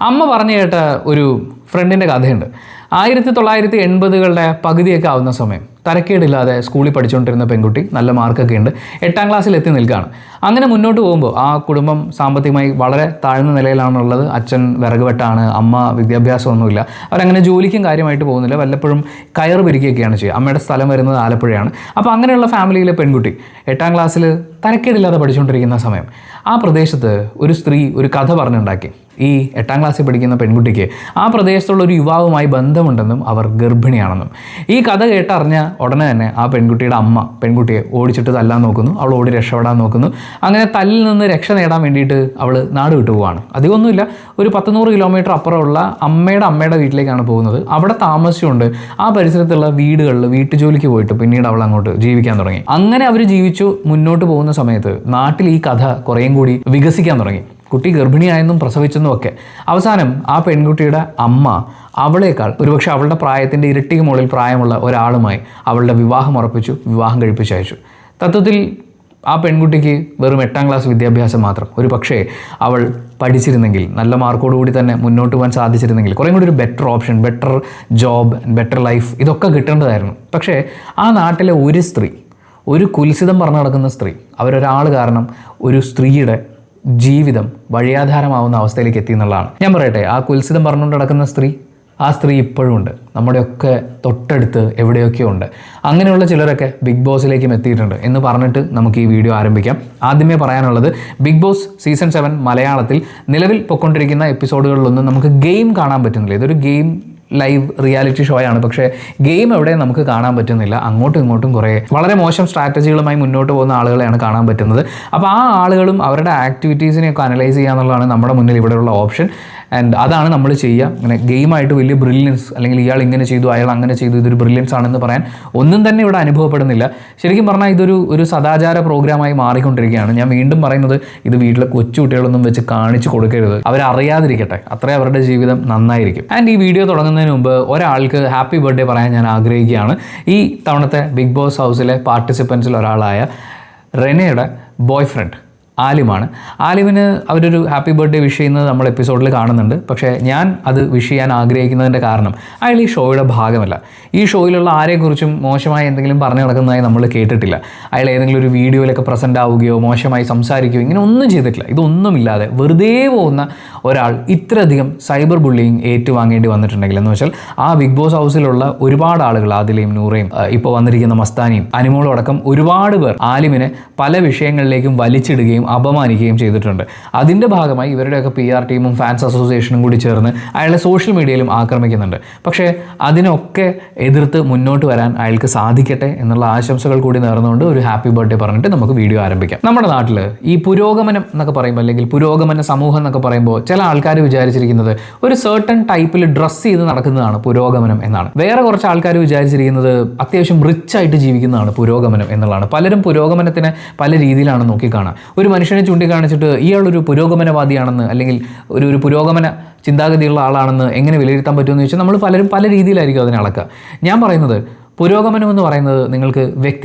അമ്മ പറഞ്ഞു കേട്ട ഒരു ഫ്രണ്ടിൻ്റെ കഥയുണ്ട്. 1980കളുടെ പകുതിയൊക്കെ ആവുന്ന സമയം തരക്കേടില്ലാതെ സ്കൂളിൽ പഠിച്ചുകൊണ്ടിരുന്ന പെൺകുട്ടി, നല്ല മാർക്കൊക്കെ ഉണ്ട്, 8ാം ക്ലാസ്സിൽ എത്തി നിൽക്കുകയാണ്. അങ്ങനെ മുന്നോട്ട് പോകുമ്പോൾ ആ കുടുംബം സാമ്പത്തികമായി വളരെ താഴ്ന്ന നിലയിലാണുള്ളത്. അച്ഛൻ വിറകുവെട്ടാണ്, അമ്മ വിദ്യാഭ്യാസമൊന്നുമില്ല. അവരങ്ങനെ ജോലിക്കും കാര്യമായിട്ട് പോകുന്നില്ല, വല്ലപ്പോഴും കയറ് പിരിക്കുകയൊക്കെയാണ് ചെയ്യുക. അമ്മയുടെ സ്ഥലം വരുന്നത് ആലപ്പുഴയാണ്. അപ്പോൾ അങ്ങനെയുള്ള ഫാമിലിയിലെ പെൺകുട്ടി 8ാം ക്ലാസ്സിൽ തരക്കേടില്ലാതെ പഠിച്ചുകൊണ്ടിരിക്കുന്ന സമയം ആ പ്രദേശത്ത് ഒരു സ്ത്രീ ഒരു കഥ പറഞ്ഞുണ്ടാക്കി. ഈ 8ാം ക്ലാസ്സിൽ പഠിക്കുന്ന പെൺകുട്ടിക്ക് ആ പ്രദേശത്തുള്ള ഒരു യുവാവുമായി ബന്ധമുണ്ടെന്നും അവർ ഗർഭിണിയാണെന്നും. ഈ കഥ കേട്ടറിഞ്ഞ ഉടനെ തന്നെ ആ പെൺകുട്ടിയുടെ അമ്മ പെൺകുട്ടിയെ ഓടിച്ചിട്ട് തല്ലാൻ നോക്കുന്നു. അവൾ ഓടി രക്ഷപ്പെടാൻ നോക്കുന്നു. അങ്ങനെ തല്ലിൽ നിന്ന് രക്ഷ നേടാൻ വേണ്ടിയിട്ട് അവൾ നാട് വിട്ടു പോവാണ്. അധികമൊന്നുമില്ല, ഒരു 100 കിലോമീറ്റർ അപ്പുറമുള്ള അമ്മയുടെ വീട്ടിലേക്കാണ് പോകുന്നത്. അവിടെ താമസിച്ചുകൊണ്ട് ആ പരിസരത്തുള്ള വീടുകളിൽ വീട്ടുജോലിക്ക് പോയിട്ട് പിന്നീട് അവൾ അങ്ങോട്ട് ജീവിക്കാൻ തുടങ്ങി. അങ്ങനെ അവർ ജീവിച്ചു മുന്നോട്ട് പോകുന്ന സമയത്ത് നാട്ടിൽ ഈ കഥ കുറേയും കൂടി വികസിക്കാൻ തുടങ്ങി. കുട്ടി ഗർഭിണിയായെന്നും പ്രസവിച്ചെന്നും ഒക്കെ. അവസാനം ആ പെൺകുട്ടിയുടെ അമ്മ അവളേക്കാൾ ഒരുപക്ഷെ അവളുടെ പ്രായത്തിൻ്റെ ഇരട്ടിക്ക് മുകളിൽ പ്രായമുള്ള ഒരാളുമായി അവളുടെ വിവാഹം ഉറപ്പിച്ചു, വിവാഹം കഴിപ്പിച്ചയച്ചു. തത്വത്തിൽ ആ പെൺകുട്ടിക്ക് വെറും 8ാം ക്ലാസ് വിദ്യാഭ്യാസം മാത്രം. ഒരു പക്ഷേ അവൾ പഠിച്ചിരുന്നെങ്കിൽ, നല്ല മാർക്കോടുകൂടി തന്നെ മുന്നോട്ട് പോകാൻ സാധിച്ചിരുന്നെങ്കിൽ, കുറേ കൂടി ഒരു better option, better job, better life ഇതൊക്കെ കിട്ടേണ്ടതായിരുന്നു. പക്ഷേ ആ നാട്ടിലെ ഒരു സ്ത്രീ, ഒരു കുൽസിതം പറഞ്ഞു നടക്കുന്ന സ്ത്രീ, അവരൊരാൾ കാരണം ഒരു സ്ത്രീയുടെ ജീവിതം വഴിയാധാരമാവുന്ന അവസ്ഥയിലേക്ക് എത്തി എന്നുള്ളതാണ്. ഞാൻ പറയട്ടെ, ആ കുൽസിതം പറഞ്ഞുകൊണ്ട് നടക്കുന്ന സ്ത്രീ, ആ സ്ത്രീ ഇപ്പോഴും ഉണ്ട്, നമ്മുടെയൊക്കെ തൊട്ടടുത്ത് എവിടെയൊക്കെയോ ഉണ്ട്. അങ്ങനെയുള്ള ചിലരൊക്കെ ബിഗ് ബോസിലേക്കും എത്തിയിട്ടുണ്ട് എന്ന് പറഞ്ഞിട്ട് നമുക്ക് ഈ വീഡിയോ ആരംഭിക്കാം. ആദ്യമേ പറയാനുള്ളത്, ബിഗ് ബോസ് സീസൺ 7 മലയാളത്തിൽ നിലവിൽ പൊയ്ക്കൊണ്ടിരിക്കുന്ന എപ്പിസോഡുകളിലൊന്നും നമുക്ക് ഗെയിം കാണാൻ പറ്റുന്നില്ല. ഇതൊരു ഗെയിം ലൈവ് റിയാലിറ്റി ഷോ ആണ്. പക്ഷേ ഗെയിം എവിടെ നമുക്ക് കാണാൻ പറ്റുന്നില്ല. അങ്ങോട്ടും ഇങ്ങോട്ടും കുറേ വളരെ മോശം സ്ട്രാറ്റജികളുമായി മുന്നോട്ട് പോകുന്ന ആളുകളെയാണ് കാണാൻ പറ്റുന്നത്. അപ്പോൾ ആ ആളുകളും അവരുടെ ആക്ടിവിറ്റീസിനെയൊക്കെ അനലൈസ് ചെയ്യുക എന്നുള്ളതാണ് നമ്മുടെ മുന്നിൽ ഇവിടെയുള്ള ഓപ്ഷൻ. ആൻഡ് അതാണ് നമ്മൾ ചെയ്യുക. ഇങ്ങനെ ഗെയിമായിട്ട് വലിയ ബ്രില്യൻസ്, അല്ലെങ്കിൽ ഇയാൾ ഇങ്ങനെ ചെയ്തു, അയാൾ അങ്ങനെ ചെയ്തു, ഇതൊരു ബ്രില്യൻസ് ആണെന്ന് പറയാൻ ഒന്നും തന്നെ ഇവിടെ അനുഭവപ്പെടുന്നില്ല. ശരിക്കും പറഞ്ഞാൽ ഇതൊരു സദാചാര പ്രോഗ്രാമായി മാറിക്കൊണ്ടിരിക്കുകയാണ്. ഞാൻ വീണ്ടും പറയുന്നത്, ഇത് വീട്ടിലെ കൊച്ചുകുട്ടികളൊന്നും വെച്ച് കാണിച്ചു കൊടുക്കരുത്. അവരറിയാതിരിക്കട്ടെ, അത്രേ അവരുടെ ജീവിതം നന്നായിരിക്കും. ആൻഡ് ഈ വീഡിയോ തുടങ്ങുന്നതിന് മുമ്പ് ഒരാൾക്ക് ഹാപ്പി ബർത്ത്ഡേ പറയാൻ ഞാൻ ആഗ്രഹിക്കുകയാണ്. ഈ തവണത്തെ ബിഗ് ബോസ് ഹൗസിലെ പാർട്ടിസിപ്പൻസിൽ ഒരാളായ റെനയുടെ ബോയ് ഫ്രണ്ട് ആലിമാണ്. ആലിമിന് അവരൊരു ഹാപ്പി ബർത്ത്ഡേ വിഷ് ചെയ്യുന്നത് നമ്മൾ എപ്പിസോഡിൽ കാണുന്നുണ്ട്. പക്ഷേ ഞാൻ അത് വിഷ് ചെയ്യാൻ ആഗ്രഹിക്കുന്നതിൻ്റെ കാരണം, അയാൾ ഈ ഷോയുടെ ഭാഗമല്ല. ഈ ഷോയിലുള്ള ആരെക്കുറിച്ചും മോശമായി എന്തെങ്കിലും പറഞ്ഞു നടക്കുന്നതായി നമ്മൾ കേട്ടിട്ടില്ല. അയാൾ ഏതെങ്കിലും ഒരു വീഡിയോയിലൊക്കെ പ്രസൻ്റ് ആവുകയോ മോശമായി സംസാരിക്കുകയോ ഇങ്ങനെ ഒന്നും ചെയ്തിട്ടില്ല. ഇതൊന്നുമില്ലാതെ വെറുതെ പോകുന്ന ഒരാൾ ഇത്രയധികം സൈബർ ബുള്ളിങ് ഏറ്റുവാങ്ങേണ്ടി വന്നിട്ടുണ്ടെങ്കിൽ, എന്ന് വെച്ചാൽ ആ ബിഗ് ബോസ് ഹൗസിലുള്ള ഒരുപാട് ആളുകൾ, ആദിലയും നൂറയും ഇപ്പോൾ വന്നിരിക്കുന്ന മസ്താനിയും അനിമോളും അടക്കം ഒരുപാട് പേർ ആലിമിനെ പല വിഷയങ്ങളിലേക്കും വലിച്ചിടുകയും അപമാനിക്കുകയും ചെയ്തിട്ടുണ്ട്. അതിൻ്റെ ഭാഗമായി ഇവരുടെയൊക്കെ PR ടീമും ഫാൻസ് അസോസിയേഷനും കൂടി ചേർന്ന് അയാളെ സോഷ്യൽ മീഡിയയിലും ആക്രമിക്കുന്നുണ്ട്. പക്ഷേ അതിനൊക്കെ എതിർത്ത് മുന്നോട്ട് വരാൻ അയാൾക്ക് സാധിക്കട്ടെ എന്നുള്ള ആശംസകൾ കൂടി നേർന്നുകൊണ്ട് ഒരു ഹാപ്പി ബർത്ത്ഡേ പറഞ്ഞിട്ട് നമുക്ക് വീഡിയോ ആരംഭിക്കാം. നമ്മുടെ നാട്ടിൽ ഈ പുരോഗമനം എന്നൊക്കെ പറയുമ്പോൾ, അല്ലെങ്കിൽ പുരോഗമന സമൂഹം എന്നൊക്കെ പറയുമ്പോൾ, ചില ആൾക്കാർ വിചാരിച്ചിരിക്കുന്നത് ഒരു സർട്ടൺ ടൈപ്പിൽ ഡ്രസ്സ് ചെയ്ത് നടക്കുന്നതാണ് പുരോഗമനം എന്നാണ്. വേറെ കുറച്ച് ആൾക്കാർ വിചാരിച്ചിരിക്കുന്നത് അത്യാവശ്യം റിച്ച് ആയിട്ട് ജീവിക്കുന്നതാണ് പുരോഗമനം എന്നുള്ളതാണ്. പലരും പുരോഗമനത്തിനെ പല രീതിയിലാണ് നോക്കിക്കാണുക. ഒരു മനുഷ്യനെ ചൂണ്ടിക്കാണിച്ചിട്ട് ഇയാളൊരു പുരോഗമനവാദിയാണെന്ന്, അല്ലെങ്കിൽ ഒരു പുരോഗമന ചിന്താഗതിയുള്ള ആളാണെന്ന് എങ്ങനെ വിലയിരുത്താൻ പറ്റുമെന്ന് ചോദിച്ചാൽ നമ്മൾ പലരും പല രീതിയിലായിരിക്കും അതിനെ അളക്കുക. ഞാൻ പറയുന്നത്, പുരോഗമനം എന്ന് പറയുന്നത് നിങ്ങൾക്ക്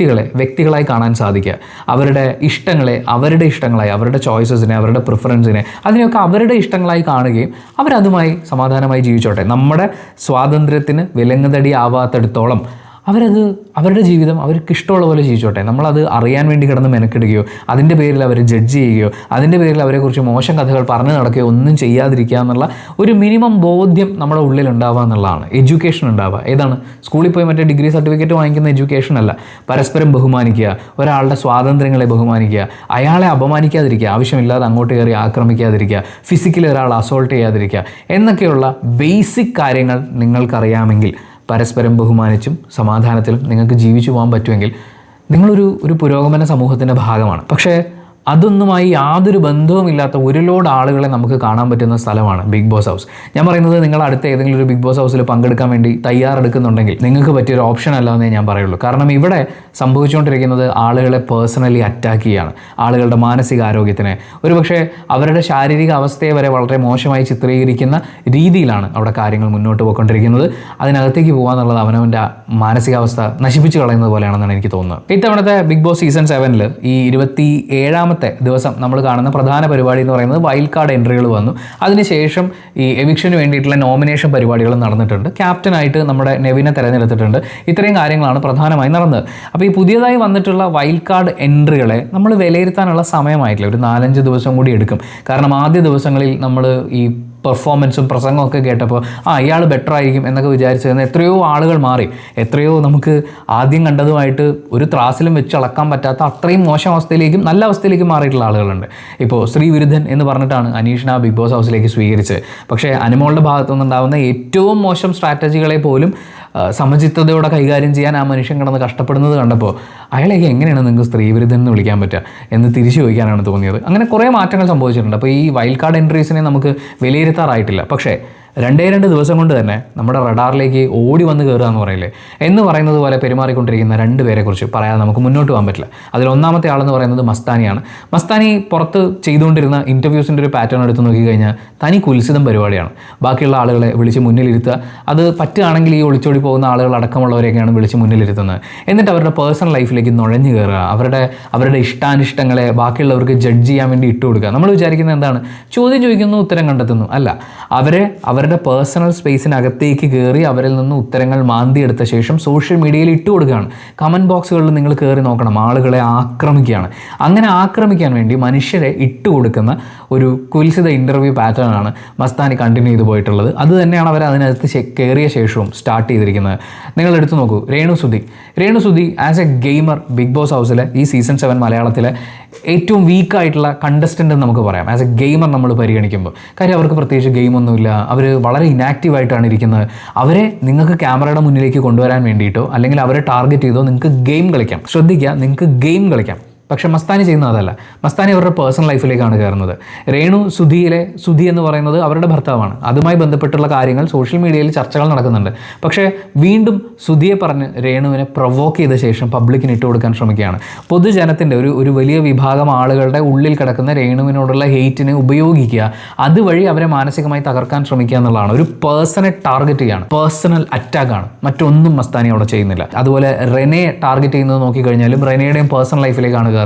വ്യക്തികളായി കാണാൻ സാധിക്കുക. അവരുടെ ഇഷ്ടങ്ങളെ അവരുടെ ഇഷ്ടങ്ങളായി, അവരുടെ ചോയ്സസിനെ, അവരുടെ പ്രിഫറൻസിനെ, അതിനെയൊക്കെ അവരുടെ ഇഷ്ടങ്ങളായി കാണുകയും അവരതുമായി സമാധാനമായി ജീവിച്ചോട്ടെ. നമ്മുടെ സ്വാതന്ത്ര്യത്തിന് വിലങ്ങുതടി ആവാത്തടത്തോളം അവരുടെ ജീവിതം അവർക്ക് ഇഷ്ടമുള്ള പോലെ ജീവിച്ചോട്ടെ. നമ്മളത് അറിയാൻ വേണ്ടി കിടന്ന് മെനക്കെടുകയോ അതിൻ്റെ പേരിൽ അവരെ ജഡ്ജ് ചെയ്യുകയോ അതിൻ്റെ പേരിൽ അവരെക്കുറിച്ച് മോശം കഥകൾ പറഞ്ഞു നടക്കുകയോ ഒന്നും ചെയ്യാതിരിക്കുക എന്നുള്ള ഒരു മിനിമം ബോധ്യം നമ്മുടെ ഉള്ളിൽ ഉണ്ടാവുക എന്നുള്ളതാണ്. എഡ്യൂക്കേഷൻ ഉണ്ടാവുക. ഏതാണ്? സ്കൂളിൽ പോയി മറ്റേ ഡിഗ്രി സർട്ടിഫിക്കറ്റ് വാങ്ങിക്കുന്ന എഡ്യൂക്കേഷൻ അല്ല. പരസ്പരം ബഹുമാനിക്കുക, ഒരാളുടെ സ്വാതന്ത്ര്യങ്ങളെ ബഹുമാനിക്കുക, അയാളെ അപമാനിക്കാതിരിക്കുക, ആവശ്യമില്ലാതെ അങ്ങോട്ട് കയറി ആക്രമിക്കാതിരിക്കുക, ഫിസിക്കലി ഒരാൾ അസോൾട്ട് ചെയ്യാതിരിക്കുക എന്നൊക്കെയുള്ള ബേസിക് കാര്യങ്ങൾ നിങ്ങൾക്കറിയാമെങ്കിൽ, പരസ്പരം ബഹുമാനിച്ചും സമാധാനത്തിലും നിങ്ങൾക്ക് ജീവിച്ചു പോകാൻ പറ്റുമെങ്കിൽ നിങ്ങളൊരു പുരോഗമന സമൂഹത്തിൻ്റെ ഭാഗമാണ്. പക്ഷേ അതൊന്നുമായി യാതൊരു ബന്ധവുമില്ലാത്ത ഒരു ലോഡ് ആളുകളെ നമുക്ക് കാണാൻ പറ്റുന്ന സ്ഥലമാണ് ബിഗ് ബോസ് ഹൗസ്. ഞാൻ പറയുന്നത്, നിങ്ങൾ അടുത്ത ഏതെങ്കിലും ഒരു ബിഗ് ബോസ് ഹൗസിൽ പങ്കെടുക്കാൻ വേണ്ടി തയ്യാറെടുക്കുന്നുണ്ടെങ്കിൽ നിങ്ങൾക്ക് പറ്റിയൊരു ഓപ്ഷൻ അല്ലാന്നേ ഞാൻ പറയുള്ളൂ. കാരണം ഇവിടെ സംഭവിച്ചുകൊണ്ടിരിക്കുന്നത് ആളുകളെ പേഴ്സണലി അറ്റാക്ക് ചെയ്യുകയാണ്. ആളുകളുടെ മാനസികാരോഗ്യത്തിനെ, ഒരുപക്ഷെ അവരുടെ ശാരീരിക അവസ്ഥയെ വരെ വളരെ മോശമായി ചിത്രീകരിക്കുന്ന രീതിയിലാണ് അവിടെ കാര്യങ്ങൾ മുന്നോട്ട് പോയിക്കൊണ്ടിരിക്കുന്നത്. അതിനകത്തേക്ക് പോകാന്നുള്ളത് അവനവൻ്റെ മാനസികാവസ്ഥ നശിപ്പിച്ച് കളയുന്നത് പോലെയാണെന്നാണ് എനിക്ക് തോന്നുന്നത്. ഇത്തവണത്തെ ബിഗ് ബോസ് സീസൺ 7 ഈ 27ാമത്തെ രണ്ടാമത്തെ ദിവസം നമ്മൾ കാണുന്ന പ്രധാന പരിപാടി എന്ന് പറയുന്നത് വൈൽഡ് കാർഡ് എൻട്രികൾ വന്നു. അതിനുശേഷം ഈ എവിക്ഷന് വേണ്ടിയിട്ടുള്ള നോമിനേഷൻ പരിപാടികൾ നടന്നിട്ടുണ്ട്. ക്യാപ്റ്റനായിട്ട് നമ്മുടെ നെവിനെ തിരഞ്ഞെടുത്തിട്ടുണ്ട്. ഇത്രയും കാര്യങ്ങളാണ് പ്രധാനമായി നടന്നത്. അപ്പോൾ ഈ പുതിയതായി വന്നിട്ടുള്ള വൈൽഡ് കാർഡ് എൻട്രികളെ നമ്മൾ വിലയിരുത്താനുള്ള സമയമായിട്ടില്ല. ഒരു 4-5 ദിവസം കൂടി എടുക്കും. കാരണം ആദ്യ ദിവസങ്ങളിൽ നമ്മൾ ഈ പെർഫോമൻസും പ്രസംഗവും ഒക്കെ കേട്ടപ്പോൾ ഇയാൾ ബെറ്റർ ആയിരിക്കും എന്നൊക്കെ വിചാരിച്ചിരുന്ന എത്രയോ ആളുകൾ മാറി. എത്രയോ നമുക്ക് ആദ്യം കണ്ടതുമായിട്ട് ഒരു ത്രാസിലും വെച്ച് അളക്കാൻ പറ്റാത്ത അത്രയും മോശം അവസ്ഥയിലേക്കും നല്ല അവസ്ഥയിലേക്കും മാറിയിട്ടുള്ള ആളുകളുണ്ട്. ഇപ്പോൾ ശ്രീവിരുദ്ധൻ എന്ന് പറഞ്ഞിട്ടാണ് അനീഷിനെ ബിഗ് ബോസ് ഹൗസിലേക്ക് സ്വീകരിച്ചത്. പക്ഷേ അനുമോളുടെ ഭാഗത്തു നിന്നുണ്ടാകുന്ന ഏറ്റവും മോശം സ്ട്രാറ്റജികളെ പോലും സമചിത്തതയോടെ കൈകാര്യം ചെയ്യാൻ ആ മനുഷ്യൻ കിടന്ന് കഷ്ടപ്പെടുന്നത് കണ്ടപ്പോൾ അയാളേക്ക് എങ്ങനെയാണ് നിങ്ങൾക്ക് സ്ത്രീവിരുദ്ധൻ എന്ന് വിളിക്കാൻ പറ്റുക എന്ന് തിരിച്ചു ചോദിക്കാനാണ് തോന്നിയത്. അങ്ങനെ കുറേ മാറ്റങ്ങൾ സംഭവിച്ചിട്ടുണ്ട്. അപ്പോൾ ഈ വൈൽഡ് കാർഡ് എൻട്രീസിനെ നമുക്ക് വിലയിരുത്താറായിട്ടില്ല. പക്ഷേ 2 ദിവസം കൊണ്ട് തന്നെ നമ്മുടെ റഡാറിലേക്ക് ഓടി വന്ന് കയറുക എന്ന് പറയില്ലേ, എന്ന് പറയുന്നത് പോലെ പെരുമാറിക്കൊണ്ടിരിക്കുന്ന 2 പേരെക്കുറിച്ച് പറയാതെ നമുക്ക് മുന്നോട്ട് പോകാൻ പറ്റില്ല. അതിൽ ഒന്നാമത്തെ ആളെന്ന് പറയുന്നത് മസ്താനിയാണ്. മസ്താനി പുറത്ത് ചെയ്തുകൊണ്ടിരുന്ന ഇൻ്റർവ്യൂസിൻ്റെ ഒരു പാറ്റേൺ എടുത്ത് നോക്കിക്കഴിഞ്ഞാൽ തനി കുൽസിതം പരിപാടിയാണ്. ബാക്കിയുള്ള ആളുകളെ വിളിച്ച് മുന്നിലിരുത്തുക, അത് പറ്റുകയാണെങ്കിൽ ഈ ഒളിച്ചോടി പോകുന്ന ആളുകൾ അടക്കമുള്ളവരെയൊക്കെയാണ് വിളിച്ച് മുന്നിലിരുത്തുന്നത്. എന്നിട്ട് അവരുടെ പേഴ്സണൽ ലൈഫിലേക്ക് നുഴഞ്ഞു കയറുക, അവരുടെ ഇഷ്ടാനിഷ്ടങ്ങളെ ബാക്കിയുള്ളവർക്ക് ജഡ്ജ് ചെയ്യാൻ വേണ്ടി ഇട്ട് കൊടുക്കുക. നമ്മൾ വിചാരിക്കുന്നത് എന്താണ്, ചോദ്യം ചോദിക്കുന്നു, ഉത്തരം കണ്ടെത്തുന്നു. അല്ല, അവരുടെ പേഴ്സണൽ സ്പേസിനകത്തേക്ക് കയറി അവരിൽ നിന്ന് ഉത്തരങ്ങൾ മാന്തിയെടുത്ത ശേഷം സോഷ്യൽ മീഡിയയിൽ ഇട്ട് കൊടുക്കുകയാണ്. കമൻറ്റ് ബോക്സുകളിൽ നിങ്ങൾ കയറി നോക്കണം, ആളുകളെ ആക്രമിക്കുകയാണ്. അങ്ങനെ ആക്രമിക്കാൻ വേണ്ടി മനുഷ്യരെ ഇട്ട് കൊടുക്കുന്ന ഒരു കുൽസിത ഇൻ്റർവ്യൂ പാറ്റേൺ ആണ് മസ്താനി കണ്ടിന്യൂ ചെയ്ത് പോയിട്ടുള്ളത്. അത് തന്നെയാണ് അവർ അതിനകത്ത് കയറിയ ശേഷവും സ്റ്റാർട്ട് ചെയ്തിരിക്കുന്നത്. നിങ്ങൾ എടുത്തു നോക്കൂ, Renu Sudhi as a gamer Bigg Boss ഹൗസിലെ ഈ സീസൺ 7 മലയാളത്തിലെ ഏറ്റവും വീക്കായിട്ടുള്ള കണ്ടസ്റ്റൻ്റ് എന്ന് നമുക്ക് പറയാം. ആസ് എ ഗെയിമർ നമ്മൾ പരിഗണിക്കുമ്പോൾ, കാര്യം അവർക്ക് പ്രത്യേകിച്ച് ഗെയിമൊന്നുമില്ല. അവർ വളരെ ഇനാക്റ്റീവായിട്ടാണ് ഇരിക്കുന്നത്. അവരെ നിങ്ങൾക്ക് ക്യാമറയുടെ മുന്നിലേക്ക് കൊണ്ടുവരാൻ വേണ്ടിയിട്ടോ അല്ലെങ്കിൽ അവരെ ടാർഗറ്റ് ചെയ്തോ നിങ്ങൾക്ക് ഗെയിം കളിക്കാം. ശ്രദ്ധിക്കുക, നിങ്ങൾക്ക് ഗെയിം കളിക്കാം. പക്ഷേ മസ്താനി ചെയ്യുന്നത് അതല്ല. മസ്താനി അവരുടെ പേഴ്സണൽ ലൈഫിലേക്കാണ് കയറുന്നത്. രേണു സുധി എന്ന് പറയുന്നത് അവരുടെ ഭർത്താവാണ്. അതുമായി ബന്ധപ്പെട്ടുള്ള കാര്യങ്ങൾ സോഷ്യൽ മീഡിയയിൽ ചർച്ചകൾ നടക്കുന്നുണ്ട്. പക്ഷേ വീണ്ടും സുധിയെ പറഞ്ഞ് രേണുവിനെ പ്രൊവോക്ക് ചെയ്ത ശേഷം പബ്ലിക്കിന് ഇട്ട് കൊടുക്കാൻ ശ്രമിക്കുകയാണ്. പൊതുജനത്തിൻ്റെ ഒരു വലിയ വിഭാഗം ആളുകളുടെ ഉള്ളിൽ കിടക്കുന്ന രേണുവിനോടുള്ള ഹെയ്റ്റിനെ ഉപയോഗിക്കുക, അതുവഴി അവരെ മാനസികമായി തകർക്കാൻ ശ്രമിക്കുക എന്നുള്ളതാണ്. ഒരു പേഴ്സണെ ടാർഗറ്റ് ചെയ്യുകയാണ്, പേഴ്സണൽ അറ്റാക്കാണ്. മറ്റൊന്നും മസ്താനി അവിടെ ചെയ്യുന്നില്ല. അതുപോലെ റെനയെ ടാർഗറ്റ് ചെയ്യുന്നത് നോക്കിക്കഴിഞ്ഞാലും റെനയുടെയും പേഴ്സണൽ ലൈഫിലേക്കാണ് കയറുന്നത്.